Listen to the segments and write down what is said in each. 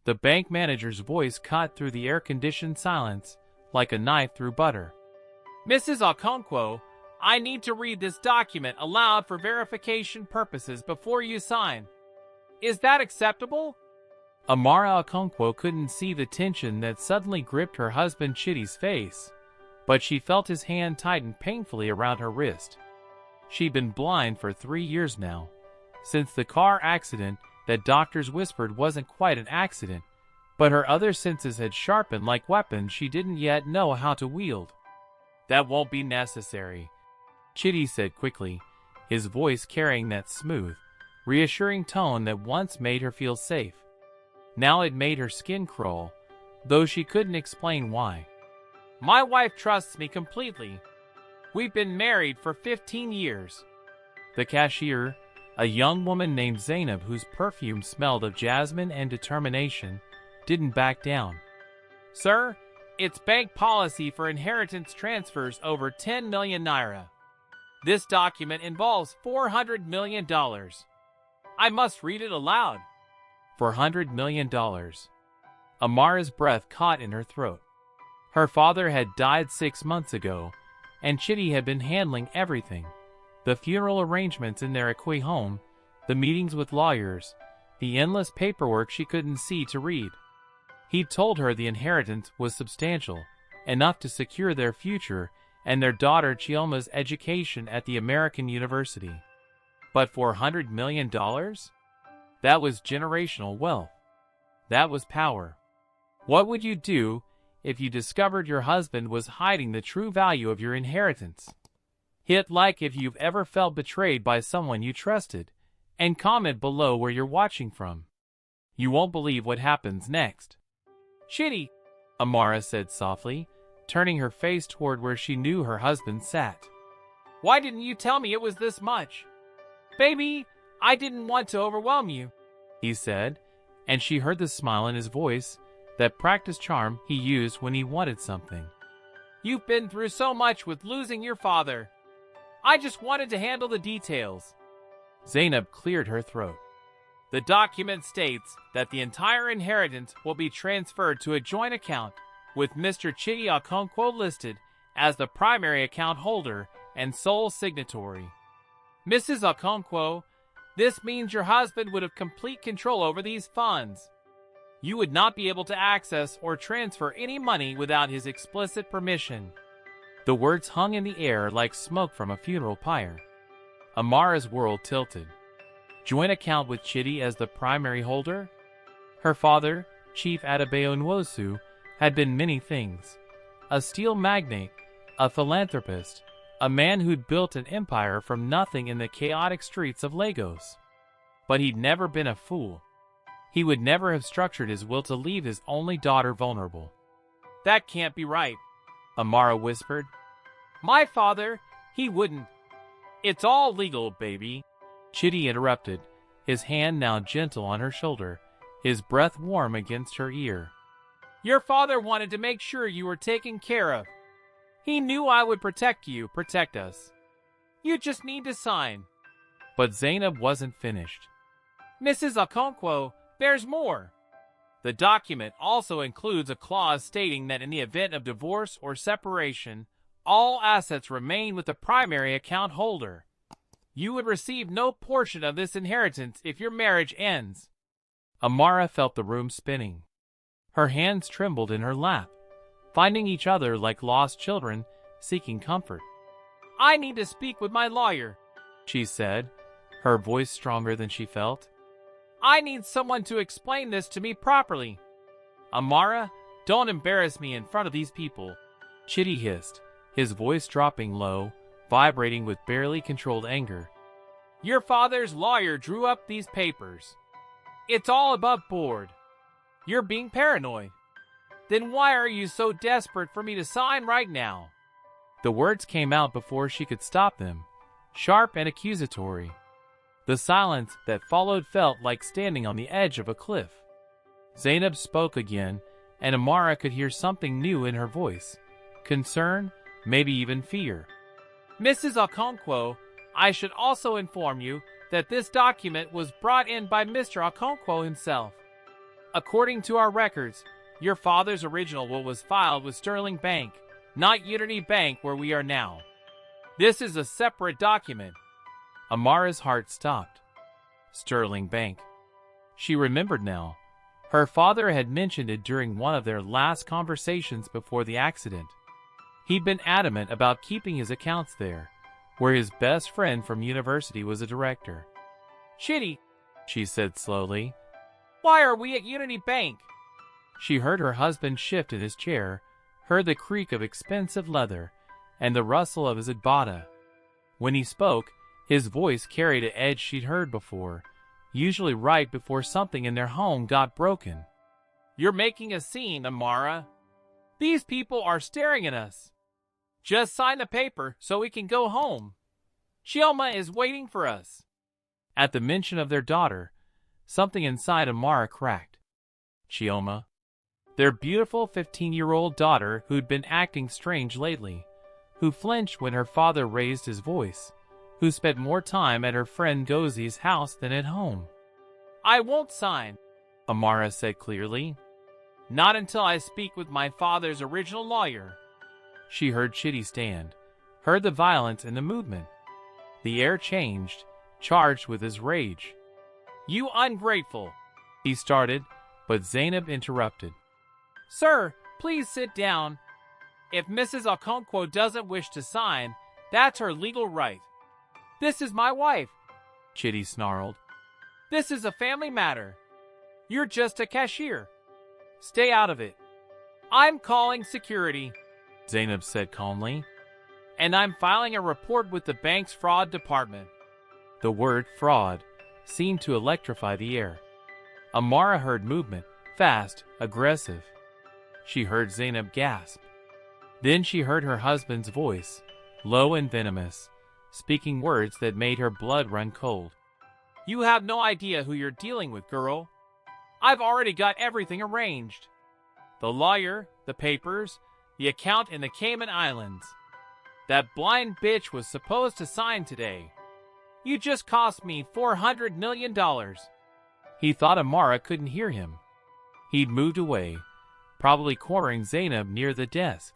The bank manager's voice cut through the air-conditioned silence like a knife through butter. Mrs. Okonkwo, I need to read this document aloud for verification purposes before you sign. Is that acceptable? Amara Okonkwo couldn't see the tension that suddenly gripped her husband Chitty's face, but she felt his hand tighten painfully around her wrist. She'd been blind for 3 years now, since the car accident that doctors whispered wasn't quite an accident, but her other senses had sharpened like weapons she didn't yet know how to wield. That won't be necessary, Chitty said quickly, his voice carrying that smooth, reassuring tone that once made her feel safe. Now it made her skin crawl, though she couldn't explain why. My wife trusts me completely. We've been married for 15 years. The cashier, a young woman named Zainab whose perfume smelled of jasmine and determination, didn't back down. Sir, it's bank policy for inheritance transfers over 10 million naira. This document involves $400 million. I must read it aloud. $400 million. Amara's breath caught in her throat. Her father had died 6 months ago, and Chitty had been handling everything. The funeral arrangements in their Akwi home, the meetings with lawyers, the endless paperwork she couldn't see to read. He'd told her the inheritance was substantial, enough to secure their future and their daughter Chiyoma's education at the American university. But $400 million? That was generational wealth. That was power. What would you do if you discovered your husband was hiding the true value of your inheritance? Hit like if you've ever felt betrayed by someone you trusted, and comment below where you're watching from. You won't believe what happens next. Chitty, Amara said softly, turning her face toward where she knew her husband sat. Why didn't you tell me it was this much? Baby, I didn't want to overwhelm you, he said, and she heard the smile in his voice, that practiced charm he used when he wanted something. You've been through so much with losing your father. I just wanted to handle the details. Zainab cleared her throat. The document states that the entire inheritance will be transferred to a joint account, with Mr. Chitty Okonkwo listed as the primary account holder and sole signatory. Mrs. Okonkwo, this means your husband would have complete control over these funds. You would not be able to access or transfer any money without his explicit permission. The words hung in the air like smoke from a funeral pyre. Amara's world tilted. Joint account with Chitty as the primary holder? Her father, Chief Adebayo Nwosu, had been many things. A steel magnate, a philanthropist, a man who'd built an empire from nothing in the chaotic streets of Lagos. But he'd never been a fool. He would never have structured his will to leave his only daughter vulnerable. That can't be right, Amara whispered. My father, he wouldn't. It's all legal, baby. Chitty interrupted, his hand now gentle on her shoulder, his breath warm against her ear. Your father wanted to make sure you were taken care of. He knew I would protect you, protect us. You just need to sign. But Zainab wasn't finished. Mrs. Okonkwo, there's more. The document also includes a clause stating that in the event of divorce or separation, all assets remain with the primary account holder. You would receive no portion of this inheritance if your marriage ends. Amara felt the room spinning. Her hands trembled in her lap, finding each other like lost children seeking comfort. I need to speak with my lawyer, she said, her voice stronger than she felt. I need someone to explain this to me properly. Amara, don't embarrass me in front of these people, Chitty hissed, his voice dropping low, vibrating with barely controlled anger. Your father's lawyer drew up these papers. It's all above board. You're being paranoid. Then why are you so desperate for me to sign right now? The words came out before she could stop them, sharp and accusatory. The silence that followed felt like standing on the edge of a cliff. Zainab spoke again, and Amara could hear something new in her voice. Concern, maybe even fear. Mrs. Okonkwo, I should also inform you that this document was brought in by Mr. Okonkwo himself. According to our records, your father's original will was filed with Sterling Bank, not Unity Bank where we are now. This is a separate document. Amara's heart stopped. Sterling Bank. She remembered now. Her father had mentioned it during one of their last conversations before the accident. He'd been adamant about keeping his accounts there, where his best friend from university was a director. Chitty, she said slowly. Why are we at Unity Bank? She heard her husband shift in his chair, heard the creak of expensive leather, and the rustle of his agbada. When he spoke, his voice carried an edge she'd heard before, usually right before something in their home got broken. You're making a scene, Amara. These people are staring at us. Just sign the paper so we can go home. Chioma is waiting for us. At the mention of their daughter, something inside Amara cracked. Chioma. Their beautiful 15-year-old daughter who'd been acting strange lately, who flinched when her father raised his voice, who spent more time at her friend Gozi's house than at home. I won't sign, Amara said clearly. Not until I speak with my father's original lawyer. She heard Chitty stand, heard the violence in the movement. The air changed, charged with his rage. You ungrateful, he started, but Zainab interrupted. Sir, please sit down. If Mrs. Okonkwo doesn't wish to sign, that's her legal right. This is my wife, Chitty snarled. This is a family matter. You're just a cashier. Stay out of it. I'm calling security, Zainab said calmly. And I'm filing a report with the bank's fraud department. The word fraud seemed to electrify the air. Amara heard movement, fast, aggressive. She heard Zainab gasp. Then she heard her husband's voice, low and venomous, speaking words that made her blood run cold. You have no idea who you're dealing with, girl. I've already got everything arranged. The lawyer, the papers, the account in the Cayman Islands. That blind bitch was supposed to sign today. You just cost me $400 million. He thought Amara couldn't hear him. He'd moved away, probably cornering Zainab near the desk.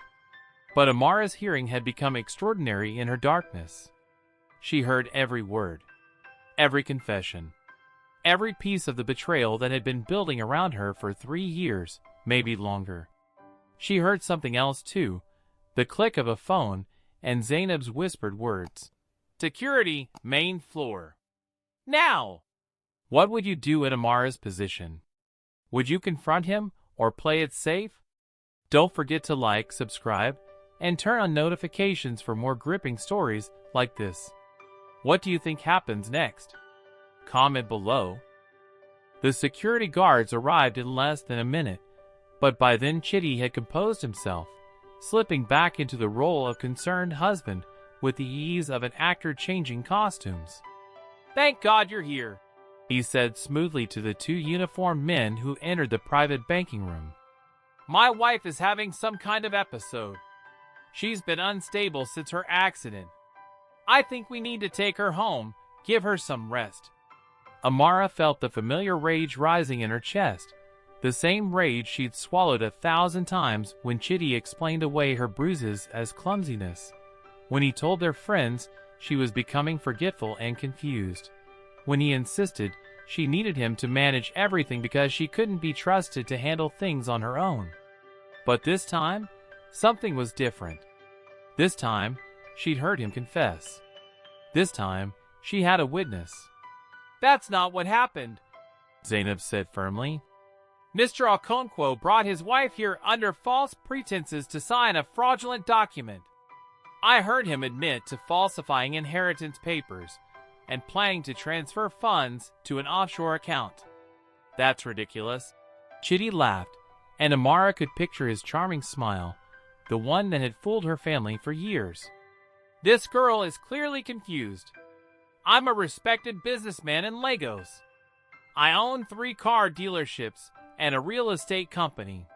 But Amara's hearing had become extraordinary in her darkness. She heard every word, every confession, every piece of the betrayal that had been building around her for 3 years, maybe longer. She heard something else too, the click of a phone and Zainab's whispered words. Security, main floor. Now! What would you do in Amara's position? Would you confront him or play it safe? Don't forget to like, subscribe, and turn on notifications for more gripping stories like this. What do you think happens next? Comment below. The security guards arrived in less than a minute, but by then Chitty had composed himself, slipping back into the role of concerned husband with the ease of an actor changing costumes. Thank God you're here, he said smoothly to the 2 uniformed men who entered the private banking room. My wife is having some kind of episode. She's been unstable since her accident. I think we need to take her home, give her some rest. Amara felt the familiar rage rising in her chest, the same rage she'd swallowed 1,000 times when Chitty explained away her bruises as clumsiness, when he told their friends she was becoming forgetful and confused, when he insisted she needed him to manage everything because she couldn't be trusted to handle things on her own. But this time, something was different. This time, she'd heard him confess. This time, she had a witness. That's not what happened, Zainab said firmly. Mr. Okonkwo brought his wife here under false pretenses to sign a fraudulent document. I heard him admit to falsifying inheritance papers and planning to transfer funds to an offshore account. That's ridiculous. Chitty laughed, and Amara could picture his charming smile, the one that had fooled her family for years. This girl is clearly confused. I'm a respected businessman in Lagos. I own 3 car dealerships and a real estate company.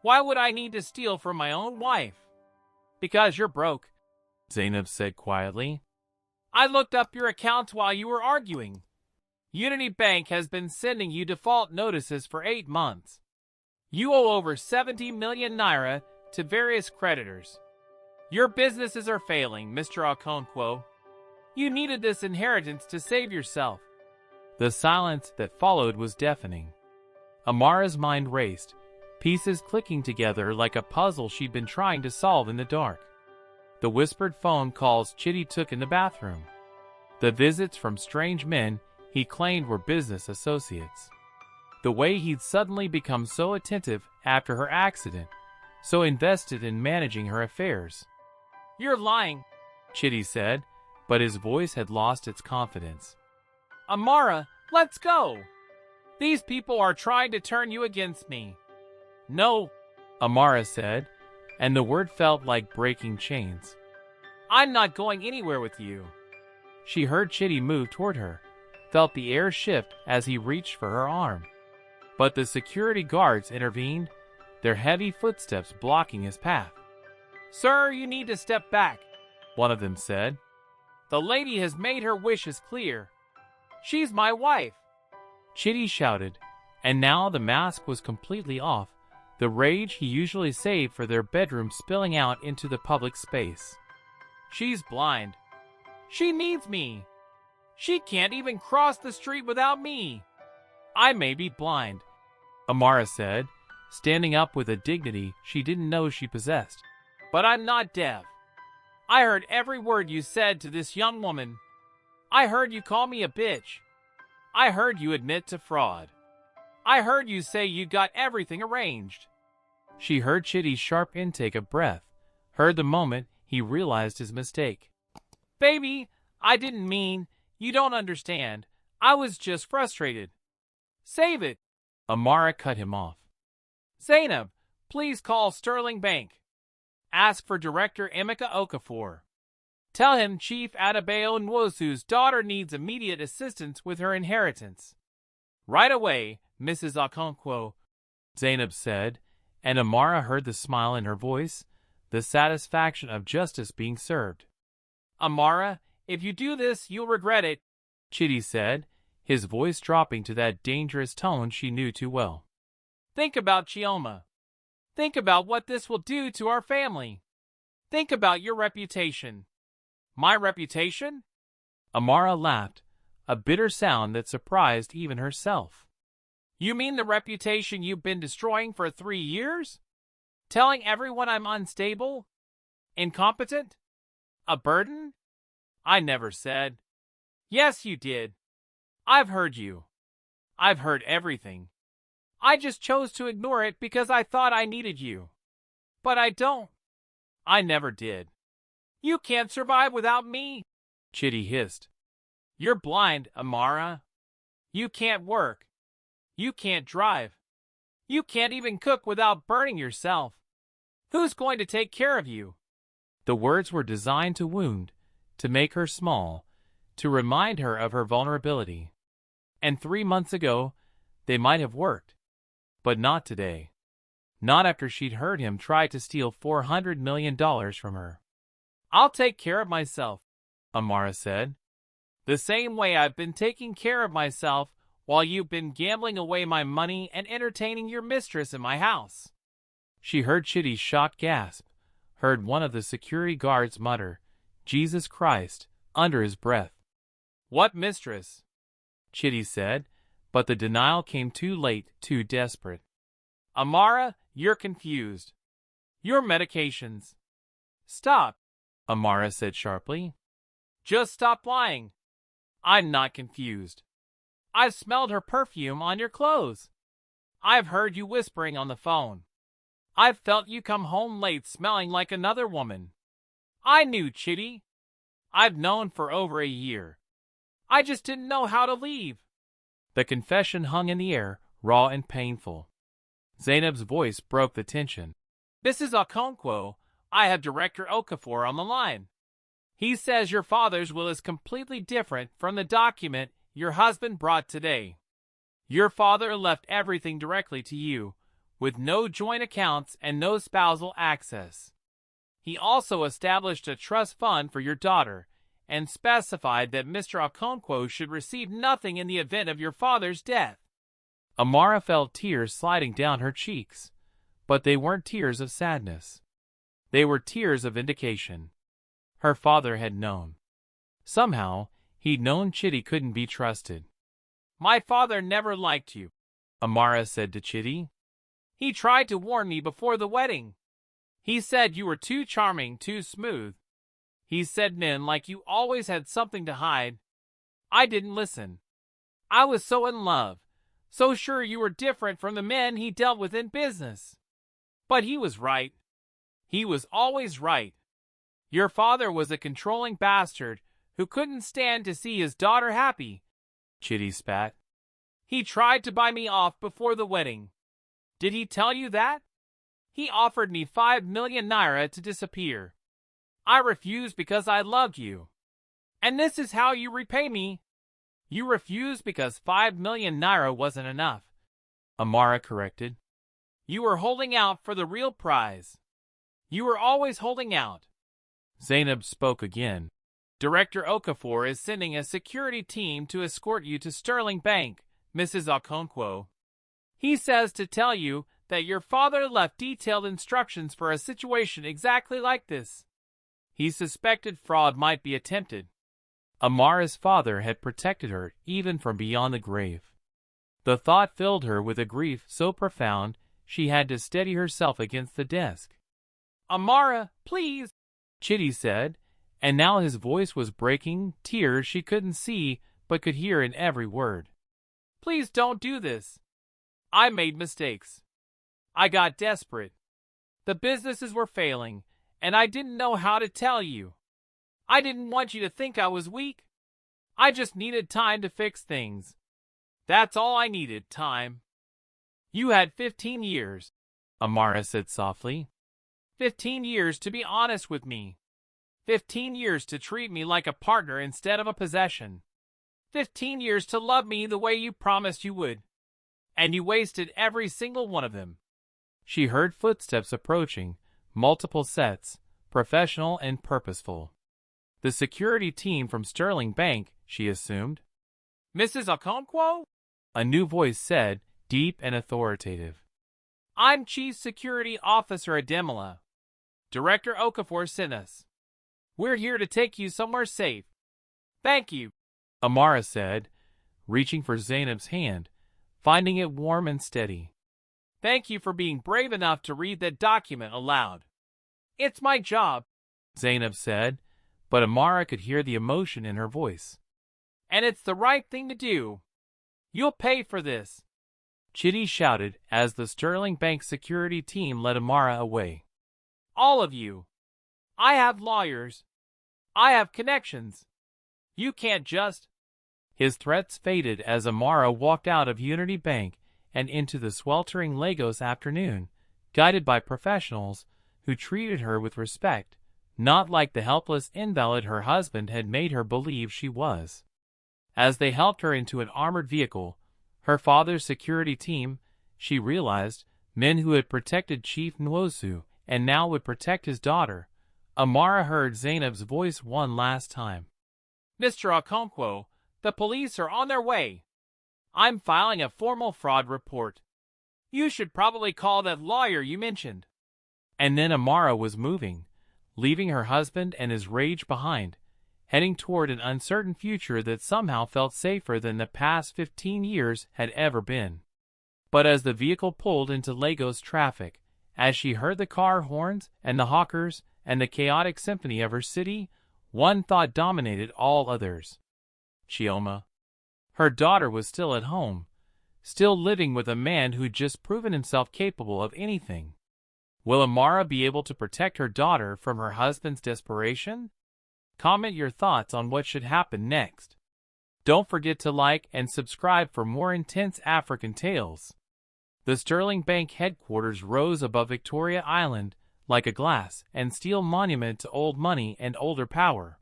Why would I need to steal from my own wife? Because you're broke, Zainab said quietly. I looked up your accounts while you were arguing. Unity Bank has been sending you default notices for 8 months. You owe over 70 million naira to various creditors. Your businesses are failing, Mr. Okonkwo. You needed this inheritance to save yourself. The silence that followed was deafening. Amara's mind raced, pieces clicking together like a puzzle she'd been trying to solve in the dark. The whispered phone calls Chitty took in the bathroom. The visits from strange men he claimed were business associates. The way he'd suddenly become so attentive after her accident, so invested in managing her affairs. You're lying, Chitty said, but his voice had lost its confidence. Amara, let's go. These people are trying to turn you against me. No, Amara said, and the word felt like breaking chains. I'm not going anywhere with you. She heard Chitty move toward her, felt the air shift as he reached for her arm. But the security guards intervened, their heavy footsteps blocking his path. Sir, you need to step back, one of them said. The lady has made her wishes clear. She's my wife. Chitty shouted, and now the mask was completely off, the rage he usually saved for their bedroom spilling out into the public space. She's blind. She needs me. She can't even cross the street without me. I may be blind, Amara said, standing up with a dignity she didn't know she possessed. But I'm not deaf. I heard every word you said to this young woman. I heard you call me a bitch. I heard you admit to fraud. I heard you say you got everything arranged. She heard Chitty's sharp intake of breath, heard the moment he realized his mistake. Baby, I didn't mean, you don't understand. I was just frustrated. Save it. Amara cut him off. Zainab, please call Sterling Bank. Ask for Director Emeka Okafor. Tell him Chief Adebayo Nwosu's daughter needs immediate assistance with her inheritance. Right away, Mrs. Okonkwo, Zainab said, and Amara heard the smile in her voice, the satisfaction of justice being served. Amara, if you do this, you'll regret it, Chitty said, his voice dropping to that dangerous tone she knew too well. Think about Chioma. Think about what this will do to our family. Think about your reputation. My reputation? Amara laughed, a bitter sound that surprised even herself. You mean the reputation you've been destroying for 3 years? Telling everyone I'm unstable? Incompetent? A burden? I never said. Yes, you did. I've heard you. I've heard everything. I just chose to ignore it because I thought I needed you. But I don't. I never did. You can't survive without me, Chitty hissed. You're blind, Amara. You can't work. You can't drive. You can't even cook without burning yourself. Who's going to take care of you? The words were designed to wound, to make her small, to remind her of her vulnerability. And 3 months ago, they might have worked. But not today. Not after she'd heard him try to steal $400 million from her. I'll take care of myself, Amara said. The same way I've been taking care of myself while you've been gambling away my money and entertaining your mistress in my house. She heard Chitty's shocked gasp, heard one of the security guards mutter, Jesus Christ, under his breath. What mistress? Chitty said, but the denial came too late, too desperate. Amara, you're confused. Your medications. Stop, Amara said sharply. Just stop lying. I'm not confused. I've smelled her perfume on your clothes. I've heard you whispering on the phone. I've felt you come home late smelling like another woman. I knew, Chitty. I've known for over a year. I just didn't know how to leave. The confession hung in the air, raw and painful. Zainab's voice broke the tension. Mrs. Okonkwo, I have Director Okafor on the line. He says your father's will is completely different from the document your husband brought today. Your father left everything directly to you, with no joint accounts and no spousal access. He also established a trust fund for your daughter, and specified that Mr. Okonkwo should receive nothing in the event of your father's death. Amara felt tears sliding down her cheeks, but they weren't tears of sadness. They were tears of vindication. Her father had known. Somehow, he'd known Chitty couldn't be trusted. My father never liked you, Amara said to Chitty. He tried to warn me before the wedding. He said you were too charming, too smooth. He said men like you always had something to hide. I didn't listen. I was so in love, so sure you were different from the men he dealt with in business. But he was right. He was always right. Your father was a controlling bastard who couldn't stand to see his daughter happy. Chitty spat. He tried to buy me off before the wedding. Did he tell you that? He offered me 5 million naira to disappear. I refused because I loved you. And this is how you repay me. You refused because 5 million naira wasn't enough, Amara corrected. You were holding out for the real prize. You were always holding out. Zainab spoke again. Director Okafor is sending a security team to escort you to Sterling Bank, Mrs. Okonkwo. He says to tell you that your father left detailed instructions for a situation exactly like this. He suspected fraud might be attempted. Amara's father had protected her even from beyond the grave. The thought filled her with a grief so profound she had to steady herself against the desk. Amara, please, Chitty said, and now his voice was breaking, tears she couldn't see but could hear in every word. Please don't do this. I made mistakes. I got desperate. The businesses were failing, and I didn't know how to tell you. I didn't want you to think I was weak. I just needed time to fix things. That's all I needed, time. You had 15 years, Amara said softly. 15 years to be honest with me. 15 years to treat me like a partner instead of a possession. 15 years to love me the way you promised you would. And you wasted every single one of them. She heard footsteps approaching, multiple sets, professional and purposeful. The security team from Sterling Bank, she assumed. Mrs. Okonkwo? A new voice said, deep and authoritative. I'm Chief Security Officer Ademola. Director Okafor sent us. We're here to take you somewhere safe. Thank you, Amara said, reaching for Zainab's hand, finding it warm and steady. Thank you for being brave enough to read that document aloud. It's my job, Zainab said, but Amara could hear the emotion in her voice. And it's the right thing to do. You'll pay for this, Chitty shouted as the Sterling Bank security team led Amara away. All of you. I have lawyers. I have connections. You can't just... His threats faded as Amara walked out of Unity Bank and into the sweltering Lagos afternoon, guided by professionals who treated her with respect, not like the helpless invalid her husband had made her believe she was. As they helped her into an armored vehicle, her father's security team, she realized, men who had protected Chief Nwosu and now would protect his daughter, Amara heard Zainab's voice one last time. Mr. Okonkwo, the police are on their way. I'm filing a formal fraud report. You should probably call that lawyer you mentioned. And then Amara was moving, leaving her husband and his rage behind, heading toward an uncertain future that somehow felt safer than the past 15 years had ever been. But as the vehicle pulled into Lagos traffic, as she heard the car horns and the hawkers and the chaotic symphony of her city, one thought dominated all others. Chioma. Her daughter was still at home, still living with a man who'd just proven himself capable of anything. Will Amara be able to protect her daughter from her husband's desperation? Comment your thoughts on what should happen next. Don't forget to like and subscribe for more intense African tales. The Sterling Bank headquarters rose above Victoria Island like a glass and steel monument to old money and older power.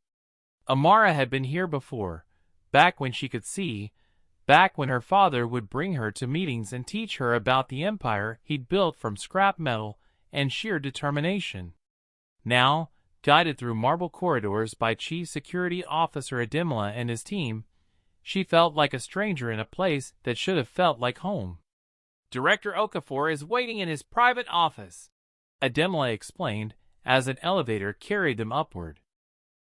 Amara had been here before, back when she could see, back when her father would bring her to meetings and teach her about the empire he'd built from scrap metal and sheer determination. Now, Guided through marble corridors by Chief Security Officer Adimla and his team, she felt like a stranger in a place that should have felt like home. Director Okafor is waiting in his private office, Adimla explained as an elevator carried them upward.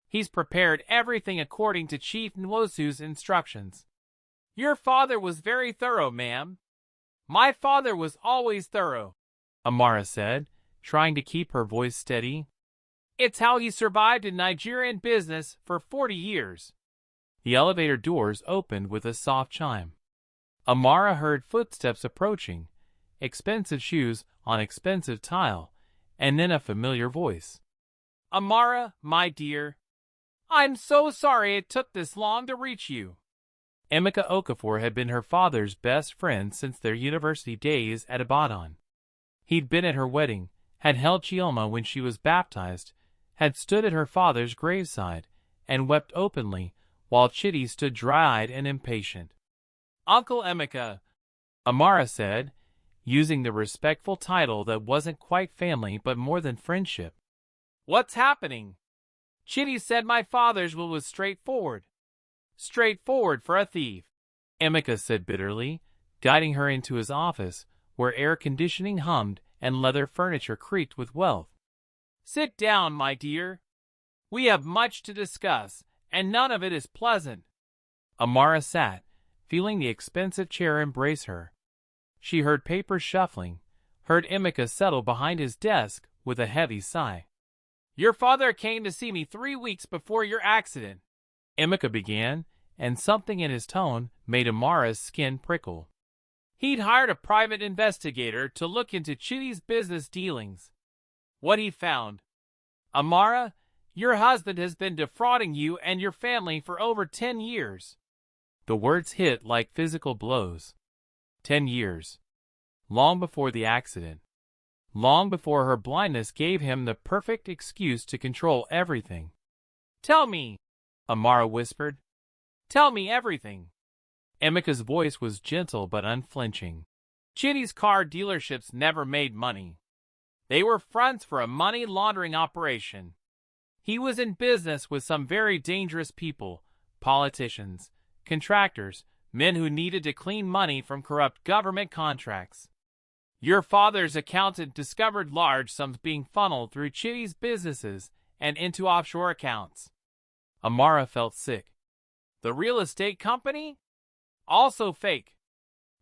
He's prepared everything according to Chief Nwosu's instructions. Your father was very thorough, ma'am. My father was always thorough, Amara said, trying to keep her voice steady. It's how he survived in Nigerian business for 40 years. The elevator doors opened with a soft chime. Amara heard footsteps approaching, expensive shoes on expensive tile, and then a familiar voice. Amara, my dear, I'm so sorry it took this long to reach you. Emeka Okafor had been her father's best friend since their university days at Ibadan. He'd been at her wedding, had held Chioma when she was baptized, had stood at her father's graveside, and wept openly, while Chidi stood dry-eyed and impatient. Uncle Emeka, Amara said, using the respectful title that wasn't quite family but more than friendship. What's happening? Chidi said my father's will was straightforward. Straightforward for a thief, Emeka said bitterly, guiding her into his office, where air conditioning hummed and leather furniture creaked with wealth. Sit down, my dear. We have much to discuss, and none of it is pleasant. Amara sat, feeling the expensive chair embrace her. She heard papers shuffling, heard Emeka settle behind his desk with a heavy sigh. Your father came to see me 3 weeks before your accident, Emeka began, and something in his tone made Amara's skin prickle. He'd hired a private investigator to look into Chidi's business dealings. What he found: Amara, your husband has been defrauding you and your family for over 10 years. The words hit like physical blows. 10 years. Long before the accident. Long before her blindness gave him the perfect excuse to control everything. Tell me, Amara whispered. Tell me everything. Emeka's voice was gentle but unflinching. Chidi's car dealerships never made money. They were fronts for a money laundering operation. He was in business with some very dangerous people, politicians, contractors, men who needed to clean money from corrupt government contracts. Your father's accountant discovered large sums being funneled through Chidi's businesses and into offshore accounts. Amara felt sick. The real estate company? Also fake.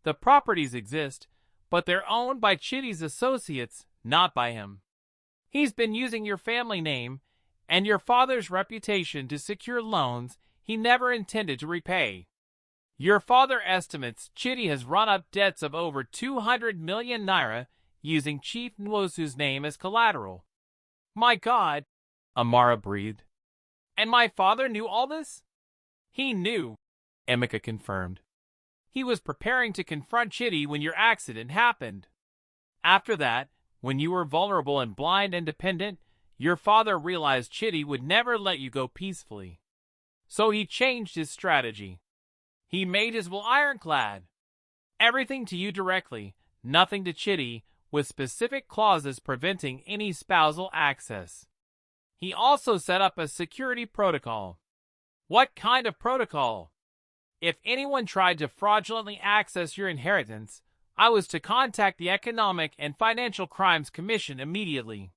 The properties exist, but they're owned by Chidi's associates, not by him. He's been using your family name and your father's reputation to secure loans he never intended to repay. Your father estimates Chidi has run up debts of over 200 million naira using Chief Nwosu's name as collateral. My God, Amara breathed. And my father knew all this? He knew, Emeka confirmed. He was preparing to confront Chidi when your accident happened. After that, when you were vulnerable and blind and dependent, your father realized Chidi would never let you go peacefully. So he changed his strategy. He made his will ironclad. Everything to you directly, nothing to Chidi, with specific clauses preventing any spousal access. He also set up a security protocol. What kind of protocol? If anyone tried to fraudulently access your inheritance, I was to contact the Economic and Financial Crimes Commission immediately.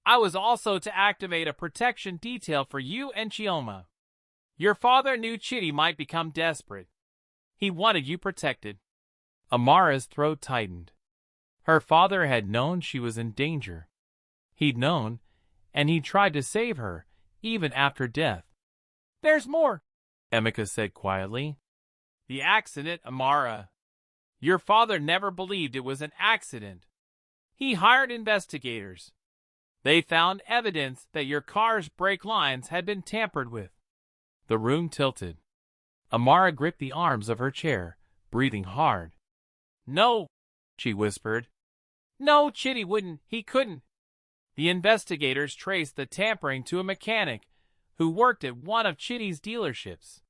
I was also to activate a protection detail for you and Chioma. Your father knew Chidi might become desperate. He wanted you protected. Amara's throat tightened. Her father had known she was in danger. He'd known, and he tried to save her, even after death. There's more, Emeka said quietly. The accident, Amara. Your father never believed it was an accident. He hired investigators. They found evidence that your car's brake lines had been tampered with. The room tilted. Amara gripped the arms of her chair, breathing hard. No, she whispered. No, Chidi wouldn't. He couldn't. The investigators traced the tampering to a mechanic who worked at one of Chidi's dealerships.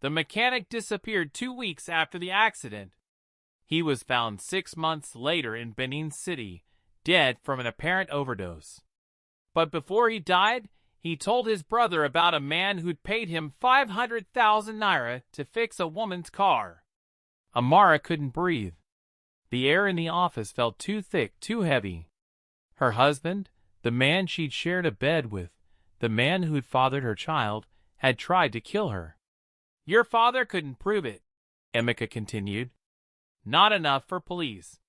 The mechanic disappeared 2 weeks after the accident. He was found 6 months later in Benin City, dead from an apparent overdose. But before he died, he told his brother about a man who'd paid him 500,000 naira to fix a woman's car. Amara couldn't breathe. The air in the office felt too thick, too heavy. Her husband, the man she'd shared a bed with, the man who'd fathered her child, had tried to kill her. Your father couldn't prove it, Emeka continued. Not enough for police.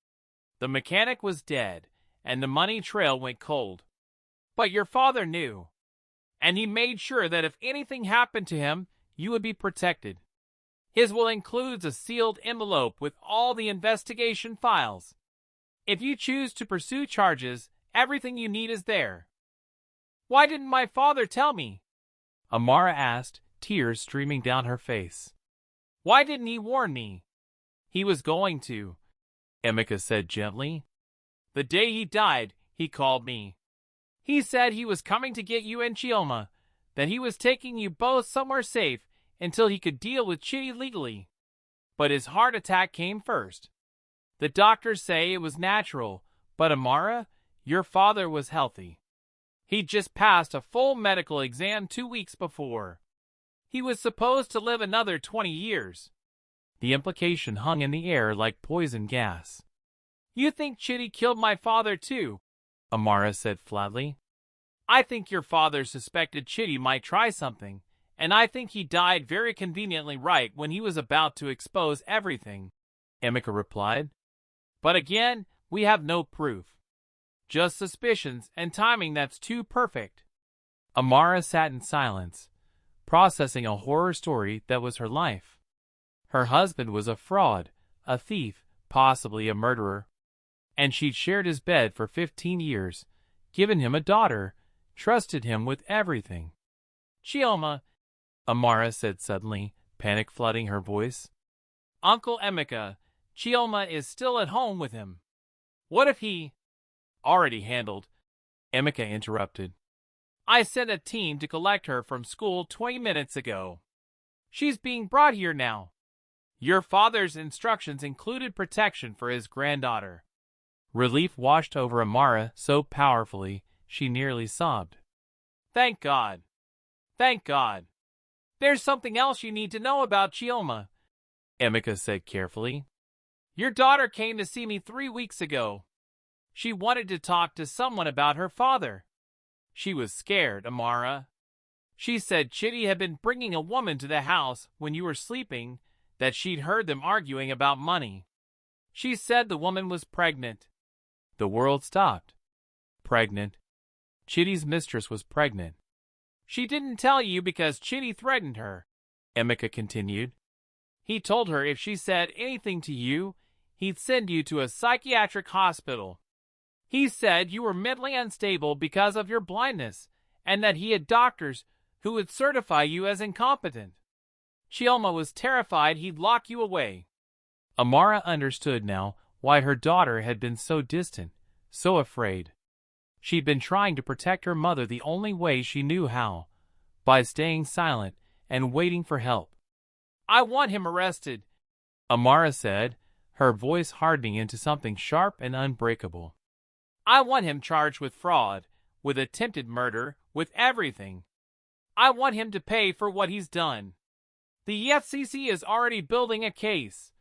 The mechanic was dead, and the money trail went cold. But your father knew, and he made sure that if anything happened to him, you would be protected. His will includes a sealed envelope with all the investigation files. If you choose to pursue charges, everything you need is there. Why didn't my father tell me? Amara asked, tears streaming down her face. Why didn't he warn me? He was going to, Emeka said gently. The day he died, he called me. He said he was coming to get you and Chioma, that he was taking you both somewhere safe until he could deal with Chidi legally. But his heart attack came first. The doctors say it was natural, but Amara, your father was healthy. He'd just passed a full medical exam 2 weeks before. He was supposed to live another 20 years. The implication hung in the air like poison gas. You think Chidi killed my father too? Amara said flatly. I think your father suspected Chidi might try something, and I think he died very conveniently right when he was about to expose everything, Emeka replied. But again, we have no proof. Just suspicions and timing that's too perfect. Amara sat in silence, processing a horror story that was her life. Her husband was a fraud, a thief, possibly a murderer. And she'd shared his bed for 15 years, given him a daughter, trusted him with everything. Chioma, Amara said suddenly, panic flooding her voice. Uncle Emeka, Chioma is still at home with him. What if he... Already handled, Emeka interrupted. I sent a team to collect her from school 20 minutes ago. She's being brought here now. Your father's instructions included protection for his granddaughter. Relief washed over Amara so powerfully she nearly sobbed. Thank God. Thank God. There's something else you need to know about Chioma, Emeka said carefully. Your daughter came to see me 3 weeks ago. She wanted to talk to someone about her father. She was scared, Amara. She said Chidi had been bringing a woman to the house when you were sleeping, that she'd heard them arguing about money. She said the woman was pregnant. The world stopped. Pregnant. Chidi's mistress was pregnant. She didn't tell you because Chidi threatened her, Emeka continued. He told her if she said anything to you, he'd send you to a psychiatric hospital. He said you were mentally unstable because of your blindness, and that he had doctors who would certify you as incompetent. Chioma was terrified he'd lock you away. Amara understood now why her daughter had been so distant, so afraid. She'd been trying to protect her mother the only way she knew how, by staying silent and waiting for help. I want him arrested, Amara said, her voice hardening into something sharp and unbreakable. I want him charged with fraud, with attempted murder, with everything. I want him to pay for what he's done. The FCC is already building a case,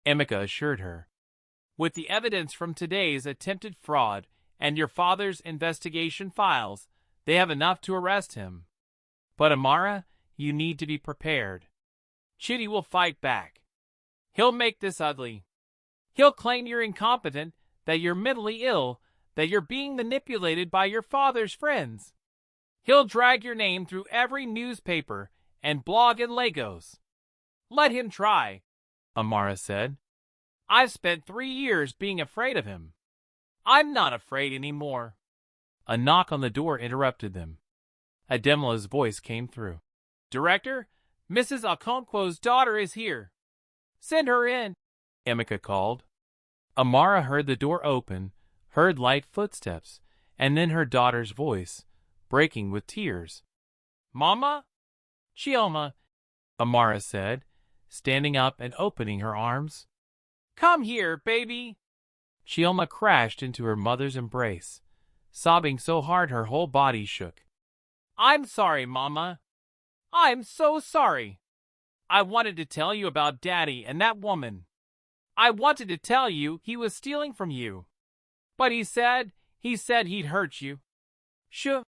Emeka assured her. With the evidence from today's attempted fraud and your father's investigation files, they have enough to arrest him. But Amara, you need to be prepared. Chidi will fight back. He'll make this ugly. He'll claim you're incompetent, that you're mentally ill, that you're being manipulated by your father's friends. He'll drag your name through every newspaper and blog in Lagos. Let him try, Amara said. I've spent 3 years being afraid of him. I'm not afraid anymore. A knock on the door interrupted them. Ademola's voice came through. Director, Mrs. Okonkwo's daughter is here. Send her in, Emeka called. Amara heard the door open, heard light footsteps, and then her daughter's voice, breaking with tears. Mama? Chioma, Amara said, standing up and opening her arms. Come here, baby. Chioma crashed into her mother's embrace, sobbing so hard her whole body shook. I'm sorry, Mama. I'm so sorry. I wanted to tell you about Daddy and that woman. I wanted to tell you he was stealing from you. But he said he'd hurt you. Shh,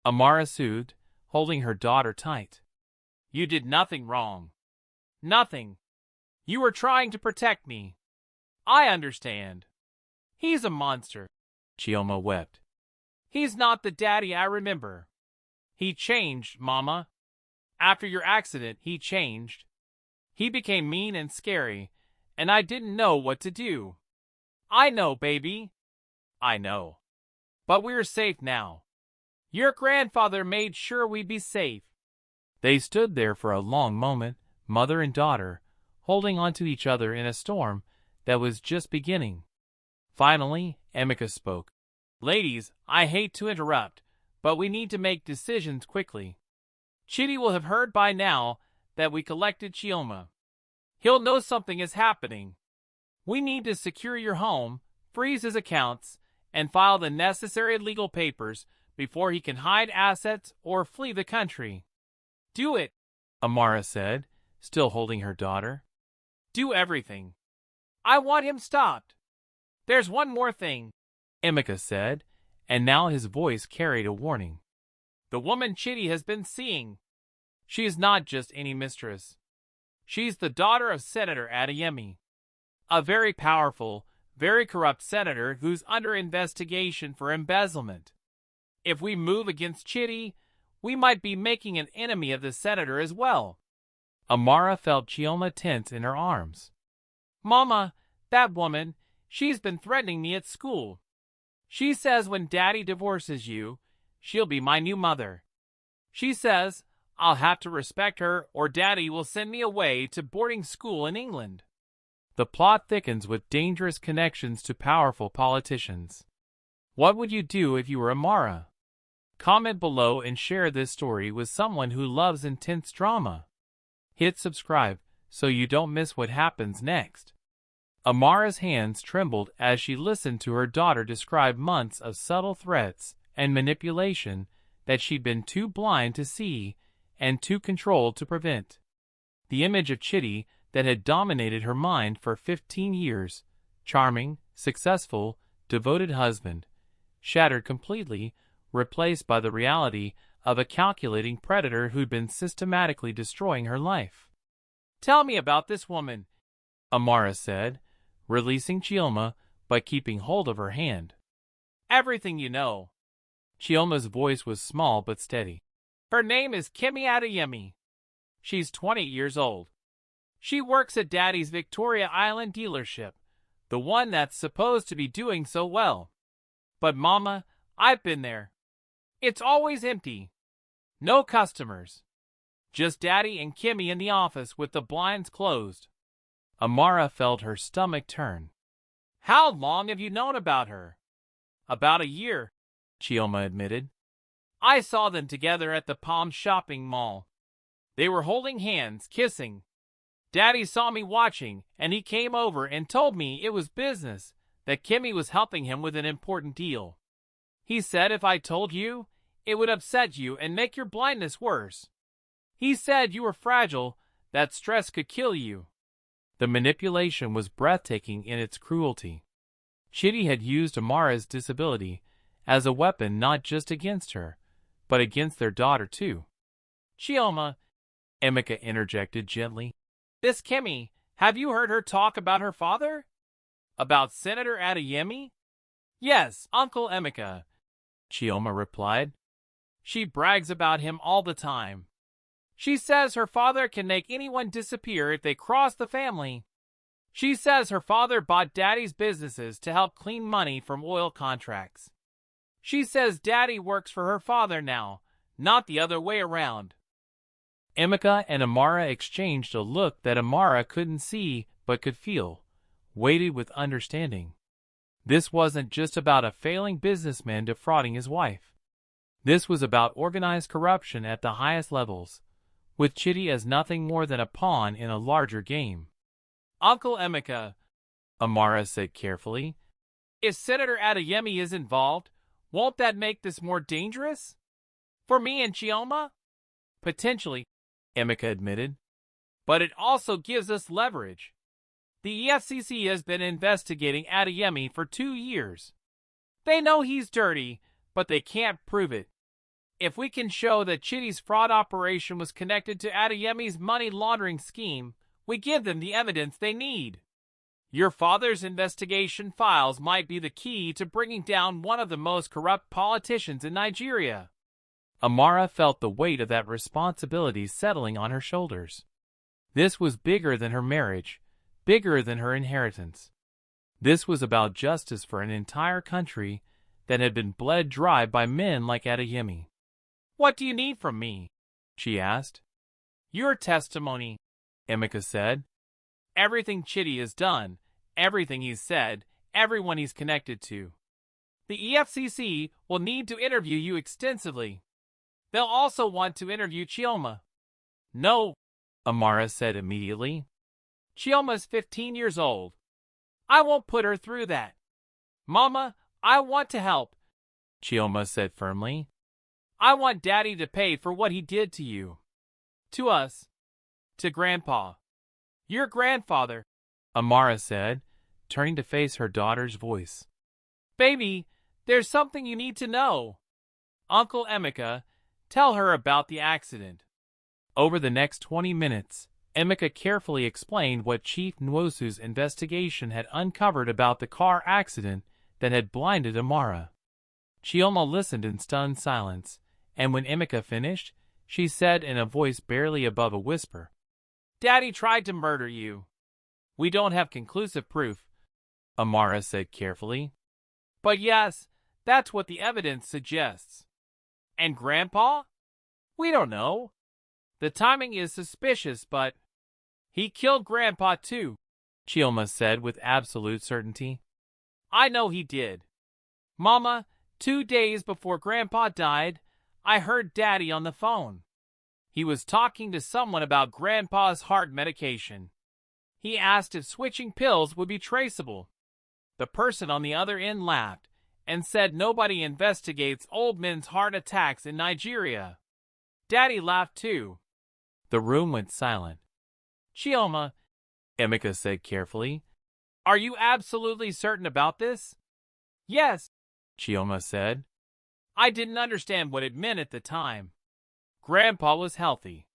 Amara soothed, holding her daughter tight. You did nothing wrong. Nothing. You were trying to protect me. I understand. He's a monster. Chioma wept. He's not the daddy I remember. He changed, Mama. After your accident, he changed. He became mean and scary, and I didn't know what to do. I know, baby. I know. But we're safe now. Your grandfather made sure we'd be safe. They stood there for a long moment, mother and daughter, holding on to each other in a storm that was just beginning. Finally, Emeka spoke. Ladies, I hate to interrupt, but we need to make decisions quickly. Chidi will have heard by now that we collected Chioma. He'll know something is happening. We need to secure your home, freeze his accounts, and file the necessary legal papers before he can hide assets or flee the country. Do it, Amara said, still holding her daughter. Do everything. I want him stopped. There's one more thing, Emeka said, and now his voice carried a warning. The woman Chidi has been seeing. She is not just any mistress. She's the daughter of Senator Adeyemi, a very powerful, very corrupt senator who's under investigation for embezzlement. If we move against Chidi, we might be making an enemy of the senator as well. Amara felt Chioma tense in her arms. Mama, that woman, she's been threatening me at school. She says when Daddy divorces you, she'll be my new mother. She says I'll have to respect her or Daddy will send me away to boarding school in England. The plot thickens with dangerous connections to powerful politicians. What would you do if you were Amara? Comment below and share this story with someone who loves intense drama. Hit subscribe so you don't miss what happens next. Amara's hands trembled as she listened to her daughter describe months of subtle threats and manipulation that she'd been too blind to see and too controlled to prevent. The image of Chidi that had dominated her mind for 15 years, charming, successful, devoted husband, shattered completely, replaced by the reality of a calculating predator who'd been systematically destroying her life. Tell me about this woman, Amara said, releasing Chioma but keeping hold of her hand. Everything you know. Chioma's voice was small but steady. Her name is Kemi Adeyemi. She's 20 years old. She works at Daddy's Victoria Island dealership, the one that's supposed to be doing so well. But Mama, I've been there. It's always empty. No customers. Just Daddy and Kimmy in the office with the blinds closed. Amara felt her stomach turn. How long have you known about her? About a year, Chioma admitted. I saw them together at the Palm shopping mall. They were holding hands, kissing. Daddy saw me watching, and he came over and told me it was business, that Kimmy was helping him with an important deal. He said if I told you, it would upset you and make your blindness worse. He said you were fragile, that stress could kill you. The manipulation was breathtaking in its cruelty. Chidi had used Amara's disability as a weapon not just against her, but against their daughter too. Chioma, Emeka interjected gently. This Kimmy, have you heard her talk about her father? About Senator Adeyemi? Yes, Uncle Emeka, Chioma replied. She brags about him all the time. She says her father can make anyone disappear if they cross the family. She says her father bought Daddy's businesses to help clean money from oil contracts. She says Daddy works for her father now, not the other way around. Emeka and Amara exchanged a look that Amara couldn't see but could feel, weighted with understanding. This wasn't just about a failing businessman defrauding his wife. This was about organized corruption at the highest levels, with Chidi as nothing more than a pawn in a larger game. Uncle Emeka, Amara said carefully, if Senator Adeyemi is involved, Won't that make this more dangerous? For me and Chioma? Potentially, Emeka admitted. But it also gives us leverage. The EFCC has been investigating Adeyemi for 2 years. They know he's dirty, but they can't prove it. If we can show that Chitty's fraud operation was connected to Adeyemi's money laundering scheme, we give them the evidence they need. Your father's investigation files might be the key to bringing down one of the most corrupt politicians in Nigeria. Amara felt the weight of that responsibility settling on her shoulders. This was bigger than her marriage, bigger than her inheritance. This was about justice for an entire country that had been bled dry by men like Adeyemi. What do you need from me? She asked. Your testimony, Emeka said. Everything Chitty has done, everything he's said, everyone he's connected to. The EFCC will need to interview you extensively. They'll also want to interview Chioma. No, Amara said immediately. Chioma's 15 years old. I won't put her through that. Mama, I want to help, Chioma said firmly. I want Daddy to pay for what he did to you. To us. To Grandpa. Your grandfather, Amara said, turning to face her daughter's voice. Baby, there's something you need to know. Uncle Emeka, tell her about the accident. Over the next 20 minutes, Emeka carefully explained what Chief Nwosu's investigation had uncovered about the car accident that had blinded Amara. Chioma listened in stunned silence, and when Emeka finished, she said in a voice barely above a whisper, Daddy tried to murder you. We don't have conclusive proof, Amara said carefully. But yes, that's what the evidence suggests. And Grandpa? We don't know. The timing is suspicious, but he killed Grandpa too, Chioma said with absolute certainty. I know he did. Mama, 2 days before Grandpa died, I heard Daddy on the phone. He was talking to someone about Grandpa's heart medication. He asked if switching pills would be traceable. The person on the other end laughed and said nobody investigates old men's heart attacks in Nigeria. Daddy laughed too. The room went silent. Chioma, Emeka said carefully, are you absolutely certain about this? Yes, Chioma said. I didn't understand what it meant at the time. Grandpa was healthy.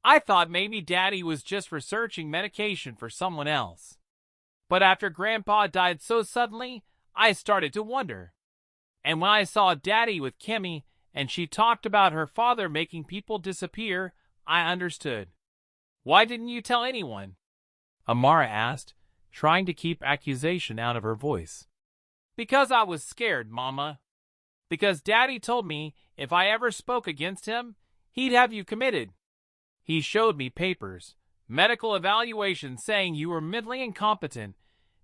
I thought maybe Daddy was just researching medication for someone else. But after Grandpa died so suddenly, I started to wonder. And when I saw Daddy with Kimmy and she talked about her father making people disappear, I understood. Why didn't you tell anyone? Amara asked, trying to keep accusation out of her voice. Because I was scared, Mama. Because Daddy told me if I ever spoke against him, he'd have you committed. He showed me papers, medical evaluations saying you were mentally incompetent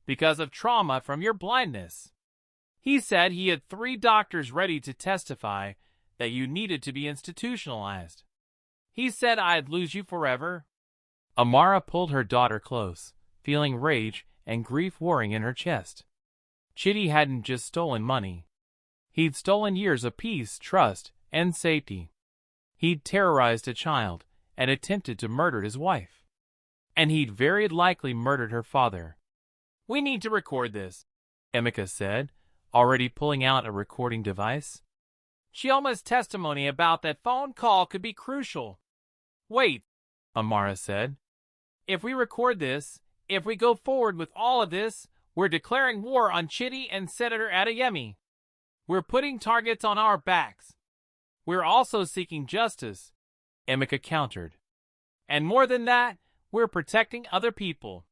because of trauma from your blindness. He said he had 3 doctors ready to testify that you needed to be institutionalized. He said I'd lose you forever. Amara pulled her daughter close, feeling rage and grief warring in her chest. Chitty hadn't just stolen money. He'd stolen years of peace, trust, and safety. He'd terrorized a child and attempted to murder his wife. And he'd very likely murdered her father. We need to record this, Emeka said, already pulling out a recording device. Chioma's testimony about that phone call could be crucial. Wait, Amara said. If we record this, if we go forward with all of this, we're declaring war on Chitty and Senator Adeyemi. We're putting targets on our backs. We're also seeking justice, Emeka countered. And more than that, we're protecting other people.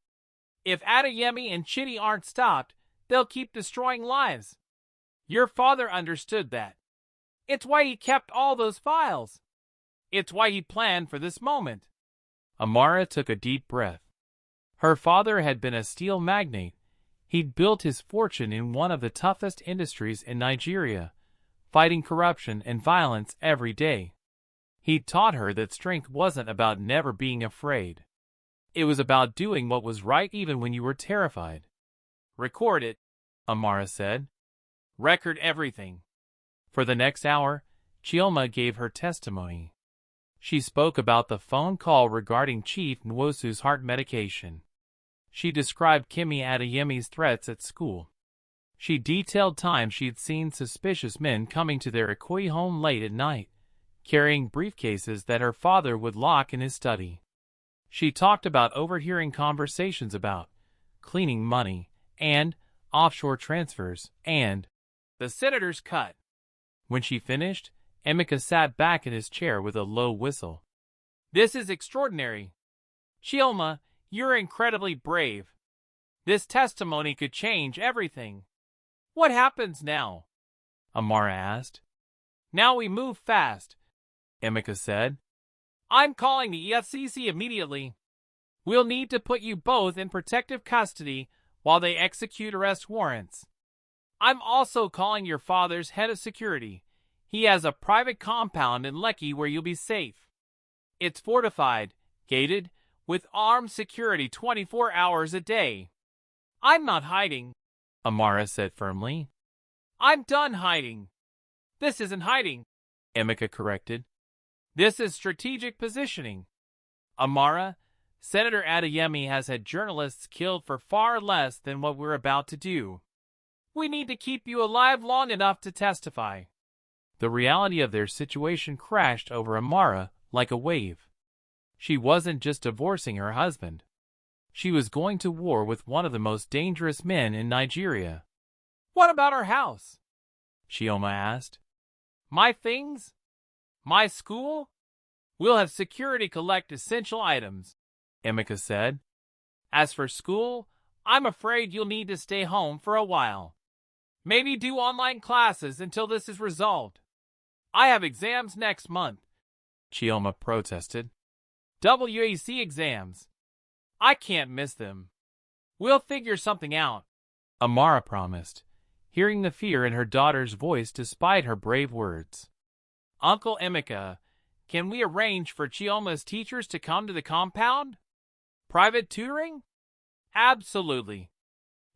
If Adeyemi and Chitty aren't stopped, they'll keep destroying lives. Your father understood that. It's why he kept all those files. It's why he planned for this moment. Amara took a deep breath. Her father had been a steel magnate. He'd built his fortune in one of the toughest industries in Nigeria, fighting corruption and violence every day. He'd taught her that strength wasn't about never being afraid. It was about doing what was right even when you were terrified. Record it, Amara said. Record everything. For the next hour, Chioma gave her testimony. She spoke about the phone call regarding Chief Nwosu's heart medication. She described Kimi Adeyemi's threats at school. She detailed times she'd seen suspicious men coming to their Ikoyi home late at night, carrying briefcases that her father would lock in his study. She talked about overhearing conversations about cleaning money and offshore transfers and the senator's cut. When she finished, Emeka sat back in his chair with a low whistle. This is extraordinary. Chioma, you're incredibly brave. This testimony could change everything. What happens now? Amara asked. Now we move fast, Emeka said. I'm calling the EFCC immediately. We'll need to put you both in protective custody while they execute arrest warrants. I'm also calling your father's head of security. He has a private compound in Lekki where you'll be safe. It's fortified, gated, with armed security 24 hours a day. I'm not hiding, Amara said firmly. I'm done hiding. This isn't hiding, Emeka corrected. This is strategic positioning. Amara, Senator Adeyemi has had journalists killed for far less than what we're about to do. We need to keep you alive long enough to testify. The reality of their situation crashed over Amara like a wave. She wasn't just divorcing her husband. She was going to war with one of the most dangerous men in Nigeria. What about our house? Chioma asked. My things? My school? We'll have security collect essential items, Emeka said. As for school, I'm afraid you'll need to stay home for a while. Maybe do online classes until this is resolved. I have exams next month, Chioma protested. WAC exams. I can't miss them. We'll figure something out, Amara promised, hearing the fear in her daughter's voice despite her brave words. Uncle Emeka, can we arrange for Chioma's teachers to come to the compound? Private tutoring? Absolutely.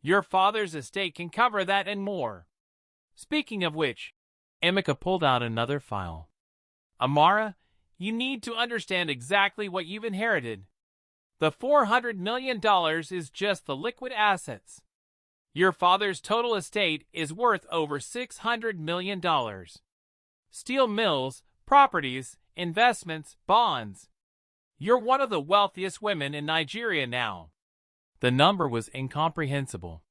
Your father's estate can cover that and more. Speaking of which, Emeka pulled out another file. Amara, you need to understand exactly what you've inherited. The $400 million is just the liquid assets. Your father's total estate is worth over $600 million. Steel mills, properties, investments, bonds. You're one of the wealthiest women in Nigeria now. The number was incomprehensible.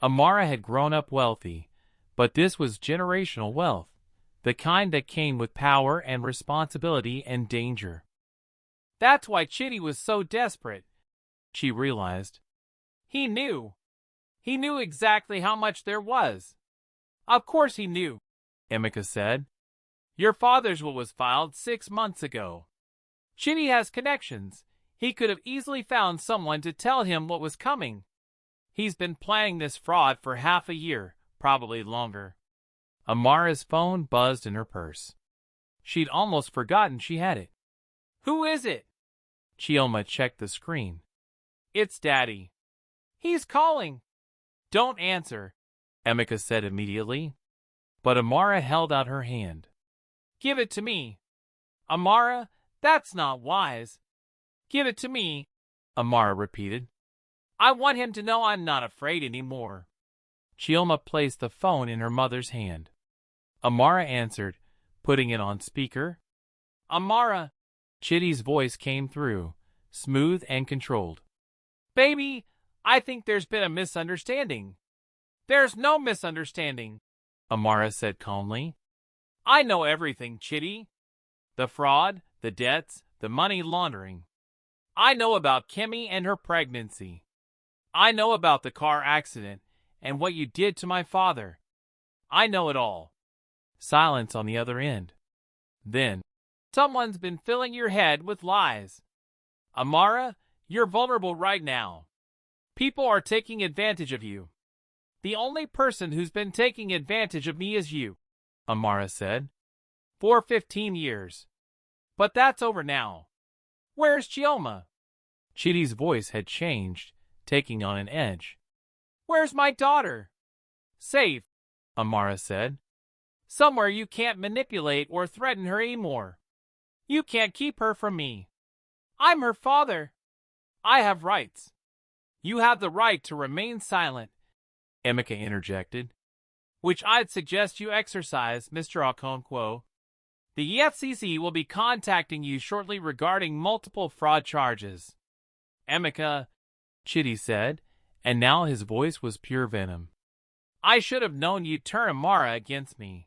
Amara had grown up wealthy, but this was generational wealth, the kind that came with power and responsibility and danger. That's why Chidi was so desperate, she realized. He knew. He knew exactly how much there was. Of course he knew, Emeka said. Your father's will was filed 6 months ago. Chidi has connections. He could have easily found someone to tell him what was coming. He's been planning this fraud for half a year, probably longer. Amara's phone buzzed in her purse. She'd almost forgotten she had it. Who is it? Chioma checked the screen. It's Daddy. He's calling. Don't answer, Emeka said immediately. But Amara held out her hand. Give it to me. Amara, that's not wise. Give it to me, Amara repeated. I want him to know I'm not afraid anymore. Chioma placed the phone in her mother's hand. Amara answered, putting it on speaker. Amara. Chidi's voice came through, smooth and controlled. Baby, I think there's been a misunderstanding. There's no misunderstanding, Amara said calmly. I know everything, Chidi. The fraud, the debts, the money laundering. I know about Kimi and her pregnancy. I know about the car accident and what you did to my father. I know it all. Silence on the other end. Then, someone's been filling your head with lies. Amara, you're vulnerable right now. People are taking advantage of you. The only person who's been taking advantage of me is you, Amara said. For 15 years. But that's over now. Where's Chioma? Chidi's voice had changed, taking on an edge. Where's my daughter? Safe, Amara said. Somewhere you can't manipulate or threaten her anymore. You can't keep her from me. I'm her father. I have rights. You have the right to remain silent, Emeka interjected, which I'd suggest you exercise, Mr. Okonkwo. The EFCC will be contacting you shortly regarding multiple fraud charges. Emeka, Chitty said, and now his voice was pure venom. I should have known you'd turn Amara against me.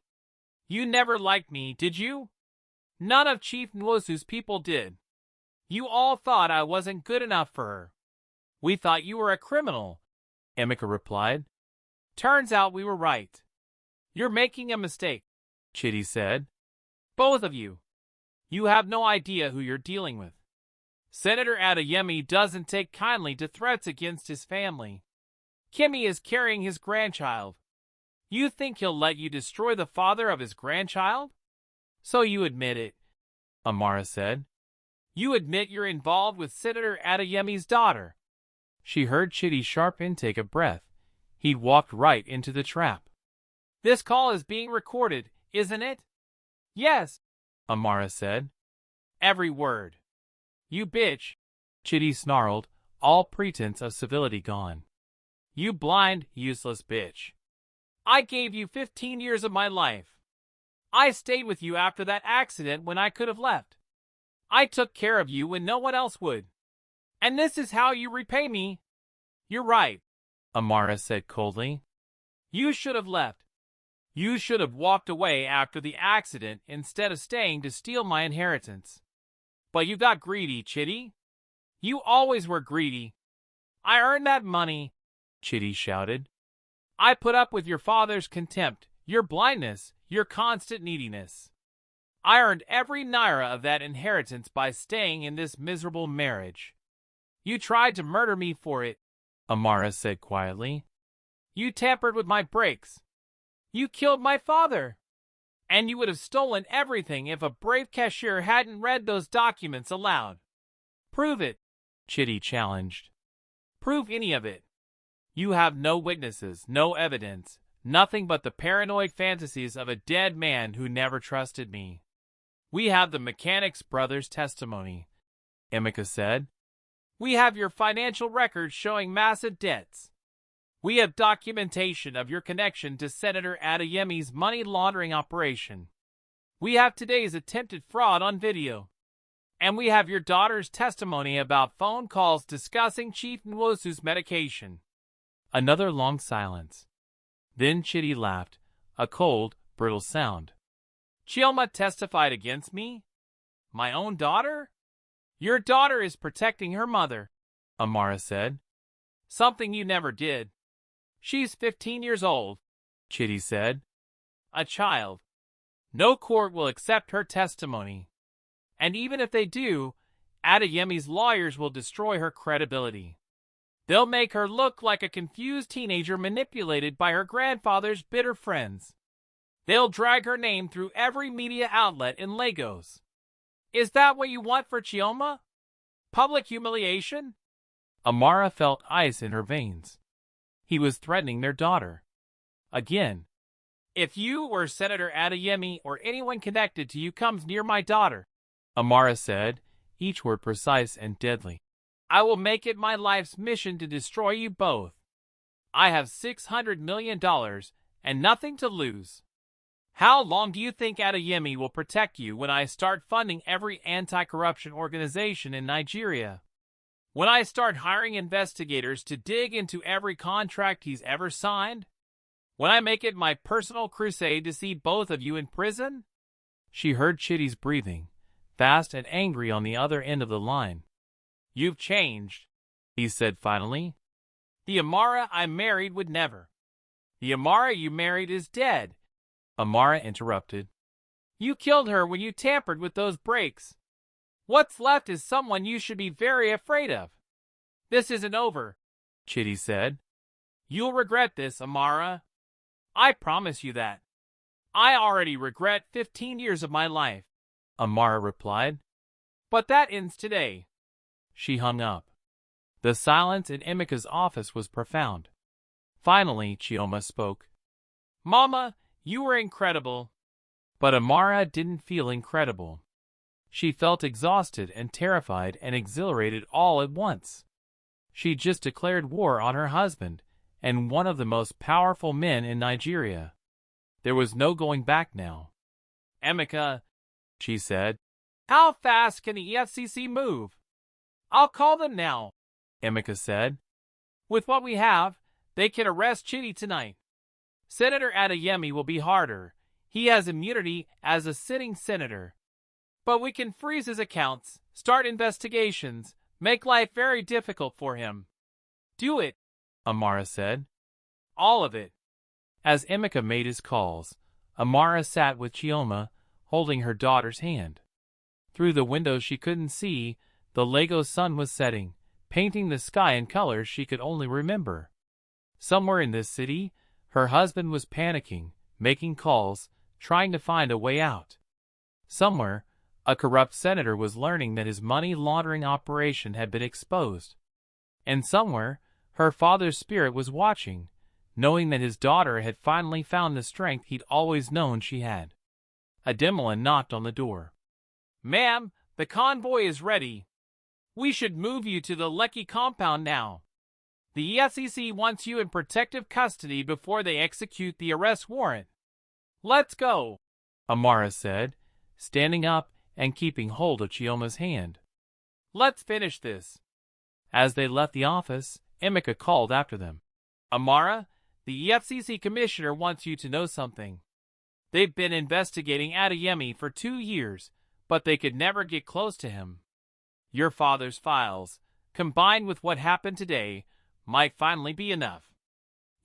You never liked me, did you? None of Chief Nwosu's people did. You all thought I wasn't good enough for her. We thought you were a criminal, Emeka replied. Turns out we were right. You're making a mistake, Chitty said. Both of you. You have no idea who you're dealing with. Senator Adeyemi doesn't take kindly to threats against his family. Kimi is carrying his grandchild. You think he'll let you destroy the father of his grandchild? So you admit it, Amara said. You admit you're involved with Senator Adeyemi's daughter. She heard Chitty's sharp intake of breath. He'd walked right into the trap. This call is being recorded, isn't it? Yes, Amara said. Every word. You bitch, Chitty snarled, all pretense of civility gone. You blind, useless bitch. I gave you 15 years of my life. I stayed with you after that accident when I could have left. I took care of you when no one else would. And this is how you repay me? You're right, Amara said coldly. You should have left. You should have walked away after the accident instead of staying to steal my inheritance. But you got greedy, Chitty. You always were greedy. I earned that money, Chitty shouted. I put up with your father's contempt, your blindness, your constant neediness. I earned every naira of that inheritance by staying in this miserable marriage. You tried to murder me for it, Amara said quietly. You tampered with my brakes. You killed my father. And you would have stolen everything if a brave cashier hadn't read those documents aloud. Prove it, Chitty challenged. Prove any of it. You have no witnesses, no evidence, nothing but the paranoid fantasies of a dead man who never trusted me. We have the mechanic's brother's testimony, Emeka said. We have your financial records showing massive debts. We have documentation of your connection to Senator Adeyemi's money laundering operation. We have today's attempted fraud on video. And we have your daughter's testimony about phone calls discussing Chief Nwosu's medication. Another long silence. Then Chitty laughed, a cold, brittle sound. Chioma testified against me? My own daughter? Your daughter is protecting her mother, Amara said. Something you never did. She's 15 years old, Chitty said. A child. No court will accept her testimony. And even if they do, Adeyemi's lawyers will destroy her credibility. They'll make her look like a confused teenager manipulated by her grandfather's bitter friends. They'll drag her name through every media outlet in Lagos. Is that what you want for Chioma? Public humiliation? Amara felt ice in her veins. He was threatening their daughter. Again. If you or Senator Adeyemi or anyone connected to you comes near my daughter, Amara said, each word precise and deadly, I will make it my life's mission to destroy you both. I have $600 million and nothing to lose. How long do you think Adeyemi will protect you when I start funding every anti-corruption organization in Nigeria? When I start hiring investigators to dig into every contract he's ever signed? When I make it my personal crusade to see both of you in prison? She heard Chitty's breathing, fast and angry on the other end of the line. You've changed, he said finally. The Amara I married would never. The Amara you married is dead, Amara interrupted. You killed her when you tampered with those brakes. What's left is someone you should be very afraid of. This isn't over, Chitty said. You'll regret this, Amara. I promise you that. I already regret 15 years of my life, Amara replied. But that ends today. She hung up. The silence in Emeka's office was profound. Finally, Chioma spoke. Mama, you were incredible. But Amara didn't feel incredible. She felt exhausted and terrified and exhilarated all at once. She just declared war on her husband and one of the most powerful men in Nigeria. There was no going back now. Emeka, she said. How fast can the EFCC move? I'll call them now, Emeka said. With what we have, they can arrest Chidi tonight. Senator Adeyemi will be harder. He has immunity as a sitting senator. But we can freeze his accounts, start investigations, make life very difficult for him. Do it, Amara said. All of it. As Emeka made his calls, Amara sat with Chioma, holding her daughter's hand. Through the window she couldn't see, the Lagos sun was setting, painting the sky in colors she could only remember. Somewhere in this city, her husband was panicking, making calls, trying to find a way out. Somewhere, a corrupt senator was learning that his money laundering operation had been exposed. And somewhere, her father's spirit was watching, knowing that his daughter had finally found the strength he'd always known she had. Ademola knocked on the door. Ma'am, the convoy is ready. We should move you to the Lekki compound now. The EFCC wants you in protective custody before they execute the arrest warrant. Let's go, Amara said, standing up and keeping hold of Chioma's hand. Let's finish this. As they left the office, Emeka called after them. Amara, the EFCC commissioner wants you to know something. They've been investigating Adeyemi for 2 years, but they could never get close to him. Your father's files, combined with what happened today, might finally be enough.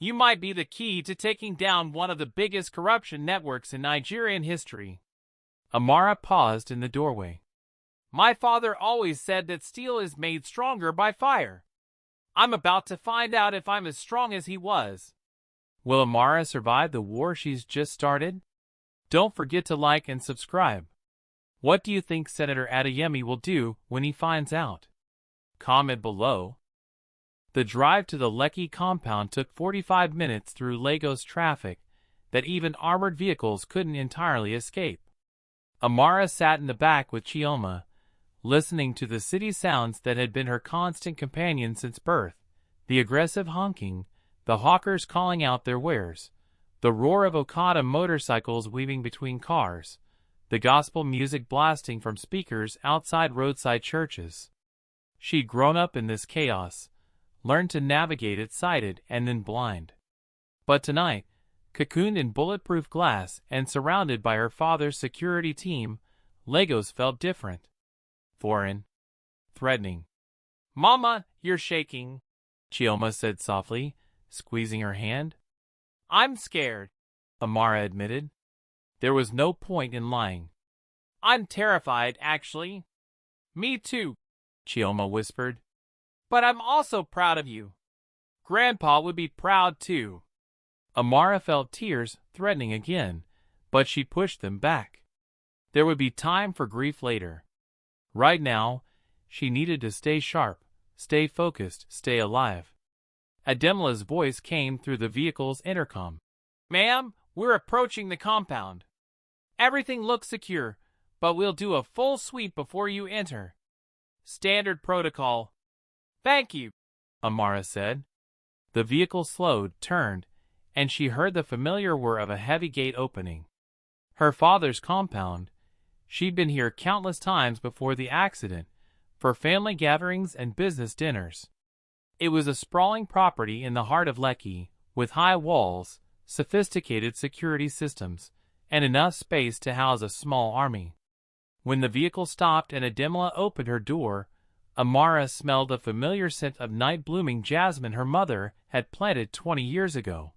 You might be the key to taking down one of the biggest corruption networks in Nigerian history. Amara paused in the doorway. My father always said that steel is made stronger by fire. I'm about to find out if I'm as strong as he was. Will Amara survive the war she's just started? Don't forget to like and subscribe. What do you think Senator Adeyemi will do when he finds out? Comment below. The drive to the Lekki compound took 45 minutes through Lagos traffic that even armored vehicles couldn't entirely escape. Amara sat in the back with Chioma, listening to the city sounds that had been her constant companion since birth, the aggressive honking, the hawkers calling out their wares, the roar of Okada motorcycles weaving between cars, the gospel music blasting from speakers outside roadside churches. She'd grown up in this chaos, learned to navigate it sighted and then blind. But tonight, cocooned in bulletproof glass and surrounded by her father's security team, Lagos felt different. Foreign. Threatening. Mama, you're shaking, Chioma said softly, squeezing her hand. I'm scared, Amara admitted. There was no point in lying. I'm terrified, actually. Me too, Chioma whispered. But I'm also proud of you. Grandpa would be proud too. Amara felt tears threatening again, but she pushed them back. There would be time for grief later. Right now, she needed to stay sharp, stay focused, stay alive. Ademola's voice came through the vehicle's intercom. Ma'am, we're approaching the compound. Everything looks secure, but we'll do a full sweep before you enter. Standard protocol. Thank you, Amara said. The vehicle slowed, turned, and she heard the familiar whir of a heavy gate opening. Her father's compound. She'd been here countless times before the accident, for family gatherings and business dinners. It was a sprawling property in the heart of Lekki, with high walls, sophisticated security systems, and enough space to house a small army. When the vehicle stopped and Ademola opened her door, Amara smelled the familiar scent of night-blooming jasmine her mother had planted 20 years ago.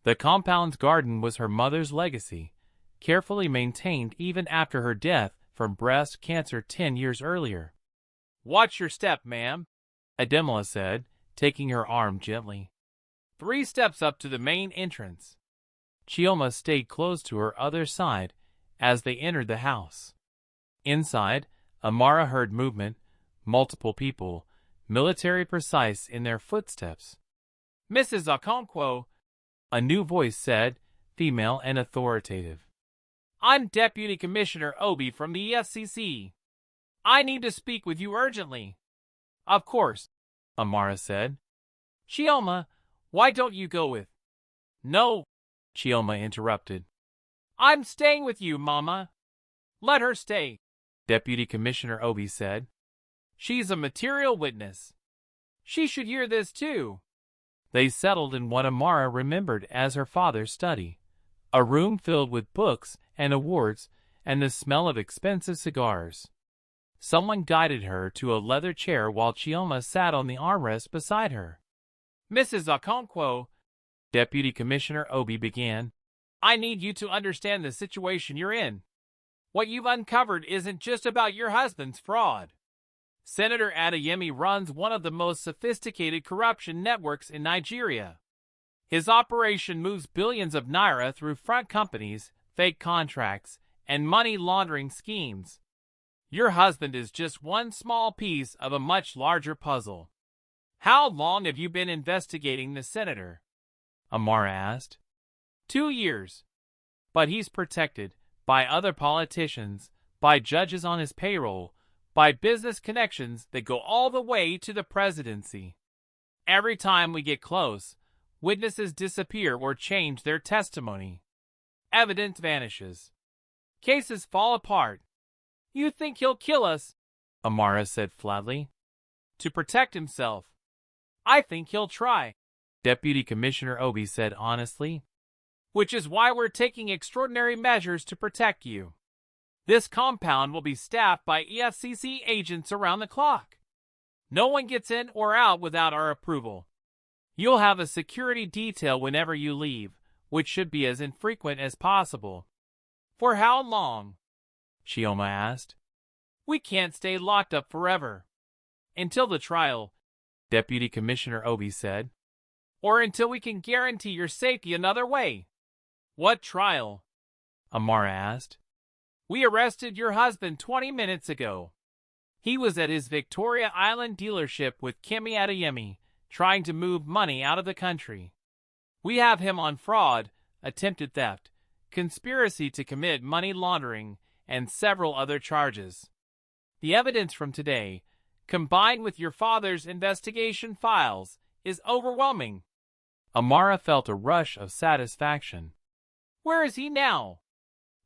The compound's garden was her mother's legacy, carefully maintained even after her death from breast cancer 10 years earlier. Watch your step, ma'am, Ademola said, taking her arm gently. 3 steps up to the main entrance. Chioma stayed close to her other side as they entered the house. Inside, Amara heard movement, multiple people, military precise in their footsteps. Mrs. Okonkwo, a new voice said, female and authoritative. I'm Deputy Commissioner Obi from the FCC. I need to speak with you urgently. Of course, Amara said. Chioma, why don't you go with? No, Chioma interrupted. I'm staying with you, Mama. Let her stay, Deputy Commissioner Obi said. She's a material witness. She should hear this too. They settled in what Amara remembered as her father's study, a room filled with books and awards and the smell of expensive cigars. Someone guided her to a leather chair while Chioma sat on the armrest beside her. Mrs. Okonkwo, Deputy Commissioner Obi began, I need you to understand the situation you're in. What you've uncovered isn't just about your husband's fraud. Senator Adeyemi runs one of the most sophisticated corruption networks in Nigeria. His operation moves billions of naira through front companies, fake contracts, and money laundering schemes. Your husband is just one small piece of a much larger puzzle. How long have you been investigating the senator? Amara asked. 2 years. But he's protected by other politicians, by judges on his payroll, by business connections that go all the way to the presidency. Every time we get close, witnesses disappear or change their testimony. Evidence vanishes. Cases fall apart. You think he'll kill us? Amara said flatly. To protect himself. I think he'll try, Deputy Commissioner Obi said honestly. Which is why we're taking extraordinary measures to protect you. This compound will be staffed by EFCC agents around the clock. No one gets in or out without our approval. You'll have a security detail whenever you leave, which should be as infrequent as possible. For how long? Chioma asked. We can't stay locked up forever. Until the trial, Deputy Commissioner Obi said. Or until we can guarantee your safety another way. What trial? Amara asked. We arrested your husband 20 minutes ago. He was at his Victoria Island dealership with Kemi Adeyemi, trying to move money out of the country. We have him on fraud, attempted theft, conspiracy to commit money laundering, and several other charges. The evidence from today, combined with your father's investigation files, is overwhelming. Amara felt a rush of satisfaction. Where is he now?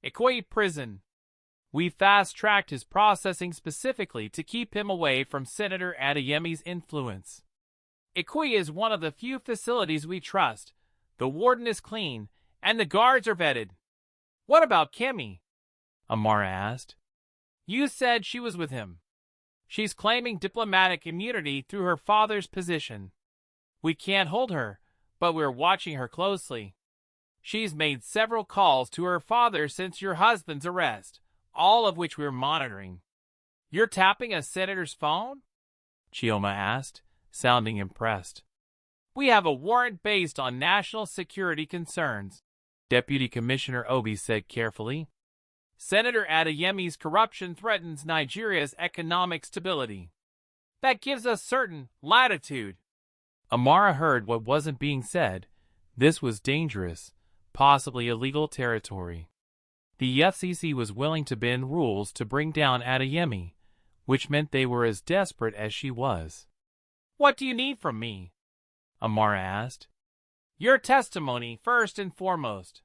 Ikoyi Prison. We fast-tracked his processing specifically to keep him away from Senator Adeyemi's influence. Ikoyi is one of the few facilities we trust. The warden is clean, and the guards are vetted. What about Kemi? Amara asked. You said she was with him. She's claiming diplomatic immunity through her father's position. We can't hold her, but we're watching her closely. She's made several calls to her father since your husband's arrest, all of which we're monitoring. You're tapping a senator's phone? Chioma asked, sounding impressed. We have a warrant based on national security concerns, Deputy Commissioner Obi said carefully. Senator Adeyemi's corruption threatens Nigeria's economic stability. That gives us certain latitude. Amara heard what wasn't being said. This was dangerous, possibly illegal territory. The FCC was willing to bend rules to bring down Adeyemi, which meant they were as desperate as she was. What do you need from me? Amara asked. Your testimony, first and foremost.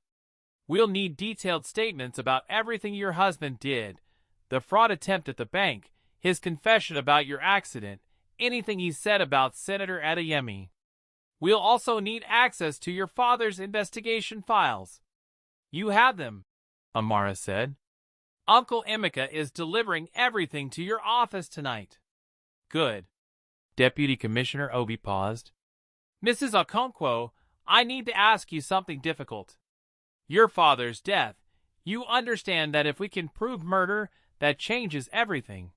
We'll need detailed statements about everything your husband did, the fraud attempt at the bank, his confession about your accident, anything he said about Senator Adeyemi. We'll also need access to your father's investigation files. You have them, Amara said. Uncle Emeka is delivering everything to your office tonight. Good. Deputy Commissioner Obi paused. Mrs. Okonkwo, I need to ask you something difficult. Your father's death. You understand that if we can prove murder, that changes everything.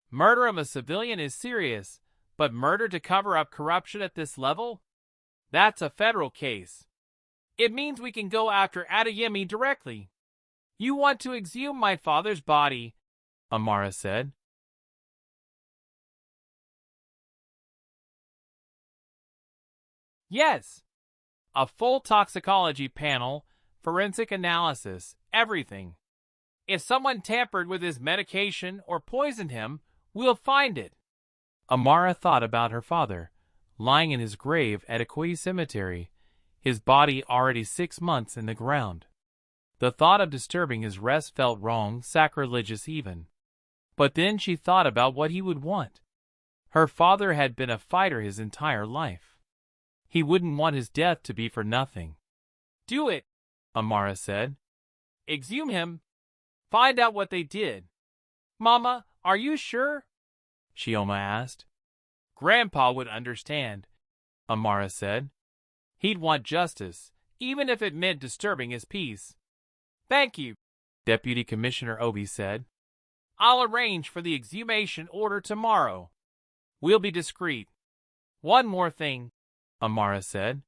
Murder of a civilian is serious, but murder to cover up corruption at this level? That's a federal case. It means we can go after Adeyemi directly. You want to exhume my father's body, Amara said. Yes. A full toxicology panel, forensic analysis, everything. If someone tampered with his medication or poisoned him, we'll find it. Amara thought about her father, lying in his grave at Aqui Cemetery, his body already 6 months in the ground. The thought of disturbing his rest felt wrong, sacrilegious even. But then she thought about what he would want. Her father had been a fighter his entire life. He wouldn't want his death to be for nothing. Do it, Amara said. Exhume him. Find out what they did. Mama, are you sure? Chioma asked. Grandpa would understand, Amara said. He'd want justice, even if it meant disturbing his peace. Thank you, Deputy Commissioner Obi said. I'll arrange for the exhumation order tomorrow. We'll be discreet. One more thing, Amara said.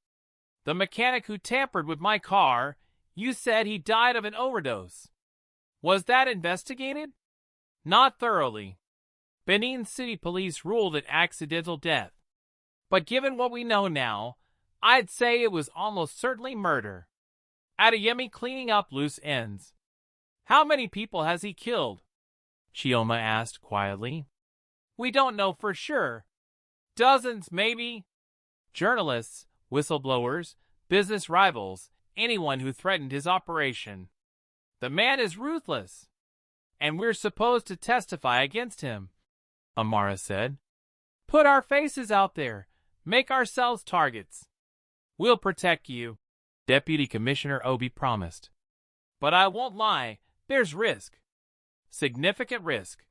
The mechanic who tampered with my car, you said he died of an overdose. Was that investigated? Not thoroughly. Benin City Police ruled it accidental death. But given what we know now, I'd say it was almost certainly murder. Adeyemi cleaning up loose ends. How many people has he killed? Chioma asked quietly. We don't know for sure. Dozens, maybe. Journalists, whistleblowers, business rivals, anyone who threatened his operation. The man is ruthless. And we're supposed to testify against him, Amara said. Put our faces out there. Make ourselves targets. We'll protect you, Deputy Commissioner Obi promised. But I won't lie, there's risk. Significant risk.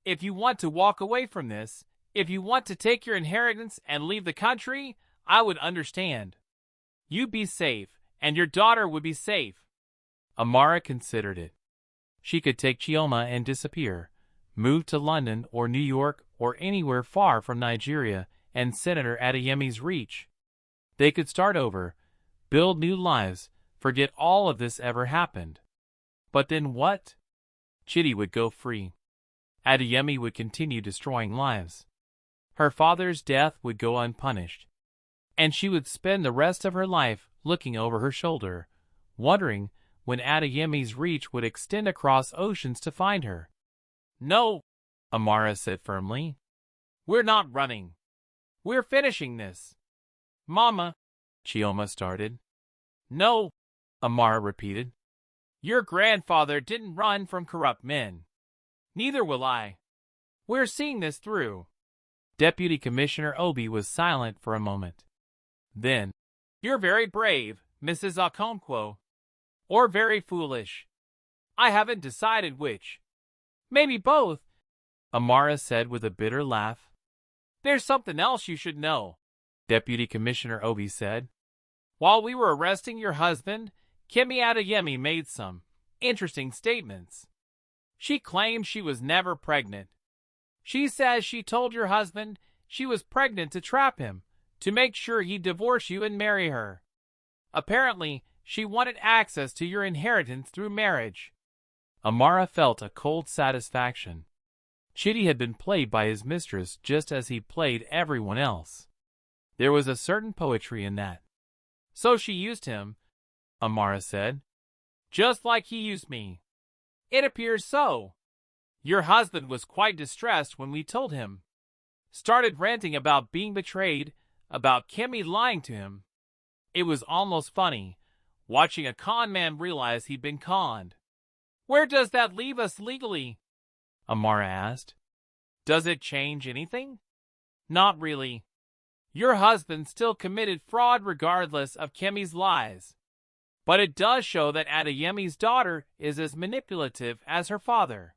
If you want to walk away from this, if you want to take your inheritance and leave the country, I would understand. You'd be safe, and your daughter would be safe. Amara considered it. She could take Chioma and disappear, move to London or New York or anywhere far from Nigeria and Senator Adeyemi's reach. They could start over, build new lives, forget all of this ever happened. But then what? Chidi would go free. Adeyemi would continue destroying lives. Her father's death would go unpunished. And she would spend the rest of her life looking over her shoulder, wondering when Adeyemi's reach would extend across oceans to find her. No, Amara said firmly. We're not running. We're finishing this. Mama, Chioma started. No, Amara repeated. Your grandfather didn't run from corrupt men. Neither will I. We're seeing this through. Deputy Commissioner Obi was silent for a moment. Then, You're very brave, Mrs. Okonkwo. Or very foolish. I haven't decided which. Maybe both, Amara said with a bitter laugh. There's something else you should know, Deputy Commissioner Obi said. While we were arresting your husband, Kemi Adeyemi made some interesting statements. She claims she was never pregnant. She says she told your husband she was pregnant to trap him, to make sure he'd divorce you and marry her. Apparently, she wanted access to your inheritance through marriage. Amara felt a cold satisfaction. Chidi had been played by his mistress just as he played everyone else. There was a certain poetry in that. So she used him, Amara said. Just like he used me. It appears so. Your husband was quite distressed when we told him. Started ranting about being betrayed, about Kemi lying to him. It was almost funny, watching a con man realize he'd been conned. Where does that leave us legally? Amara asked. Does it change anything? Not really. Your husband still committed fraud regardless of Kemi's lies. But it does show that Adeyemi's daughter is as manipulative as her father.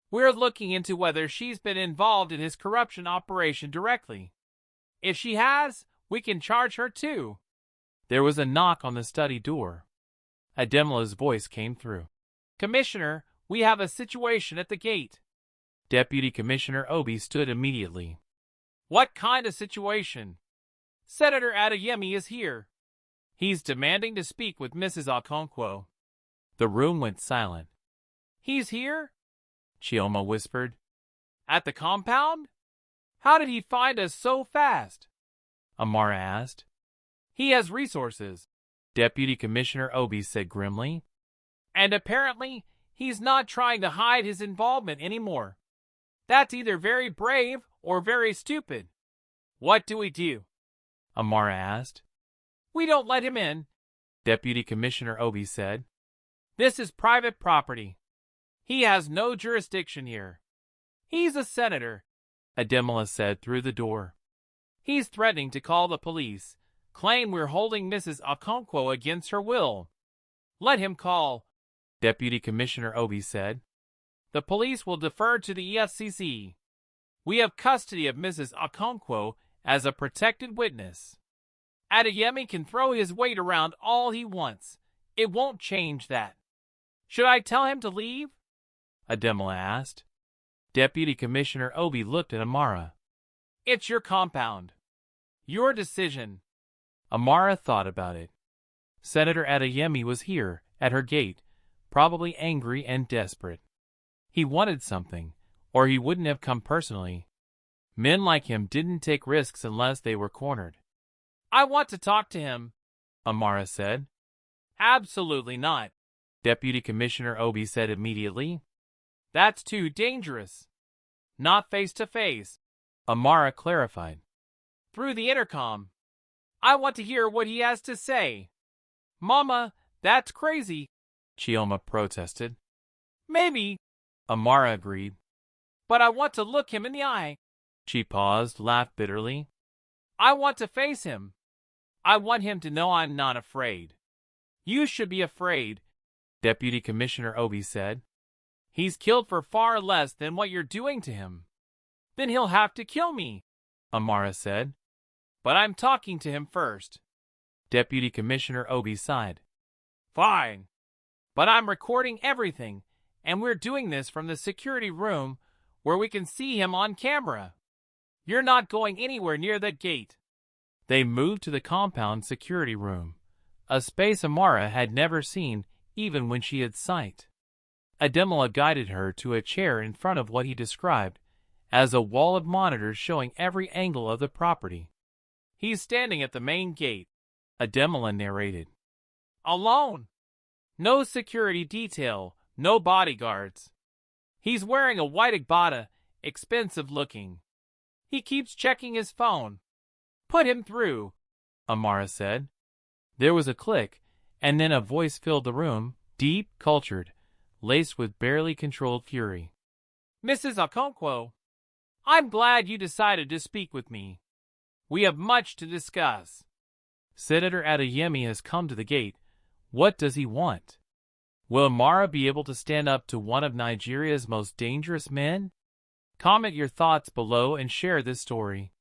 We're looking into whether she's been involved in his corruption operation directly. If she has, we can charge her too. There was a knock on the study door. Ademla's voice came through. Commissioner, we have a situation at the gate. Deputy Commissioner Obi stood immediately. What kind of situation? Senator Adeyemi is here. He's demanding to speak with Mrs. Okonkwo. The room went silent. He's here? Chioma whispered. At the compound? How did he find us so fast? Amara asked. He has resources, Deputy Commissioner Obi said grimly. And apparently, He's not trying to hide his involvement anymore. That's either very brave or very stupid. What do we do? Amara asked. We don't let him in, Deputy Commissioner Obi said. This is private property. He has no jurisdiction here. He's a senator, Ademola said through the door. He's threatening to call the police, claim we're holding Mrs. Okonkwo against her will. Let him call, Deputy Commissioner Obi said. The police will defer to the EFCC. We have custody of Mrs. Okonkwo as a protected witness. Adeyemi can throw his weight around all he wants. It won't change that. Should I tell him to leave? Ademola asked. Deputy Commissioner Obi looked at Amara. It's your compound. Your decision. Amara thought about it. Senator Adeyemi was here, at her gate, probably angry and desperate. He wanted something, or he wouldn't have come personally. Men like him didn't take risks unless they were cornered. I want to talk to him, Amara said. Absolutely not, Deputy Commissioner Obi said immediately. That's too dangerous. Not face to face, Amara clarified. Through the intercom. I want to hear what he has to say. Mama, that's crazy, Chioma protested. Maybe, Amara agreed. But I want to look him in the eye. She paused, laughed bitterly. I want to face him. I want him to know I'm not afraid. You should be afraid, Deputy Commissioner Obi said. He's killed for far less than what you're doing to him. Then he'll have to kill me, Amara said. But I'm talking to him first. Deputy Commissioner Obi sighed. Fine. But I'm recording everything, and we're doing this from the security room where we can see him on camera. You're not going anywhere near that gate. They moved to the compound security room, a space Amara had never seen even when she had sight. Ademola guided her to a chair in front of what he described as a wall of monitors showing every angle of the property. He's standing at the main gate, Ademola narrated. Alone. No security detail, no bodyguards. He's wearing a white agbada, expensive looking. He keeps checking his phone. Put him through, Amara said. There was a click, and then a voice filled the room, deep, cultured, laced with barely controlled fury. Mrs. Okonkwo, I'm glad you decided to speak with me. We have much to discuss. Senator Adeyemi has come to the gate. What does he want? Will Amara be able to stand up to one of Nigeria's most dangerous men? Comment your thoughts below and share this story.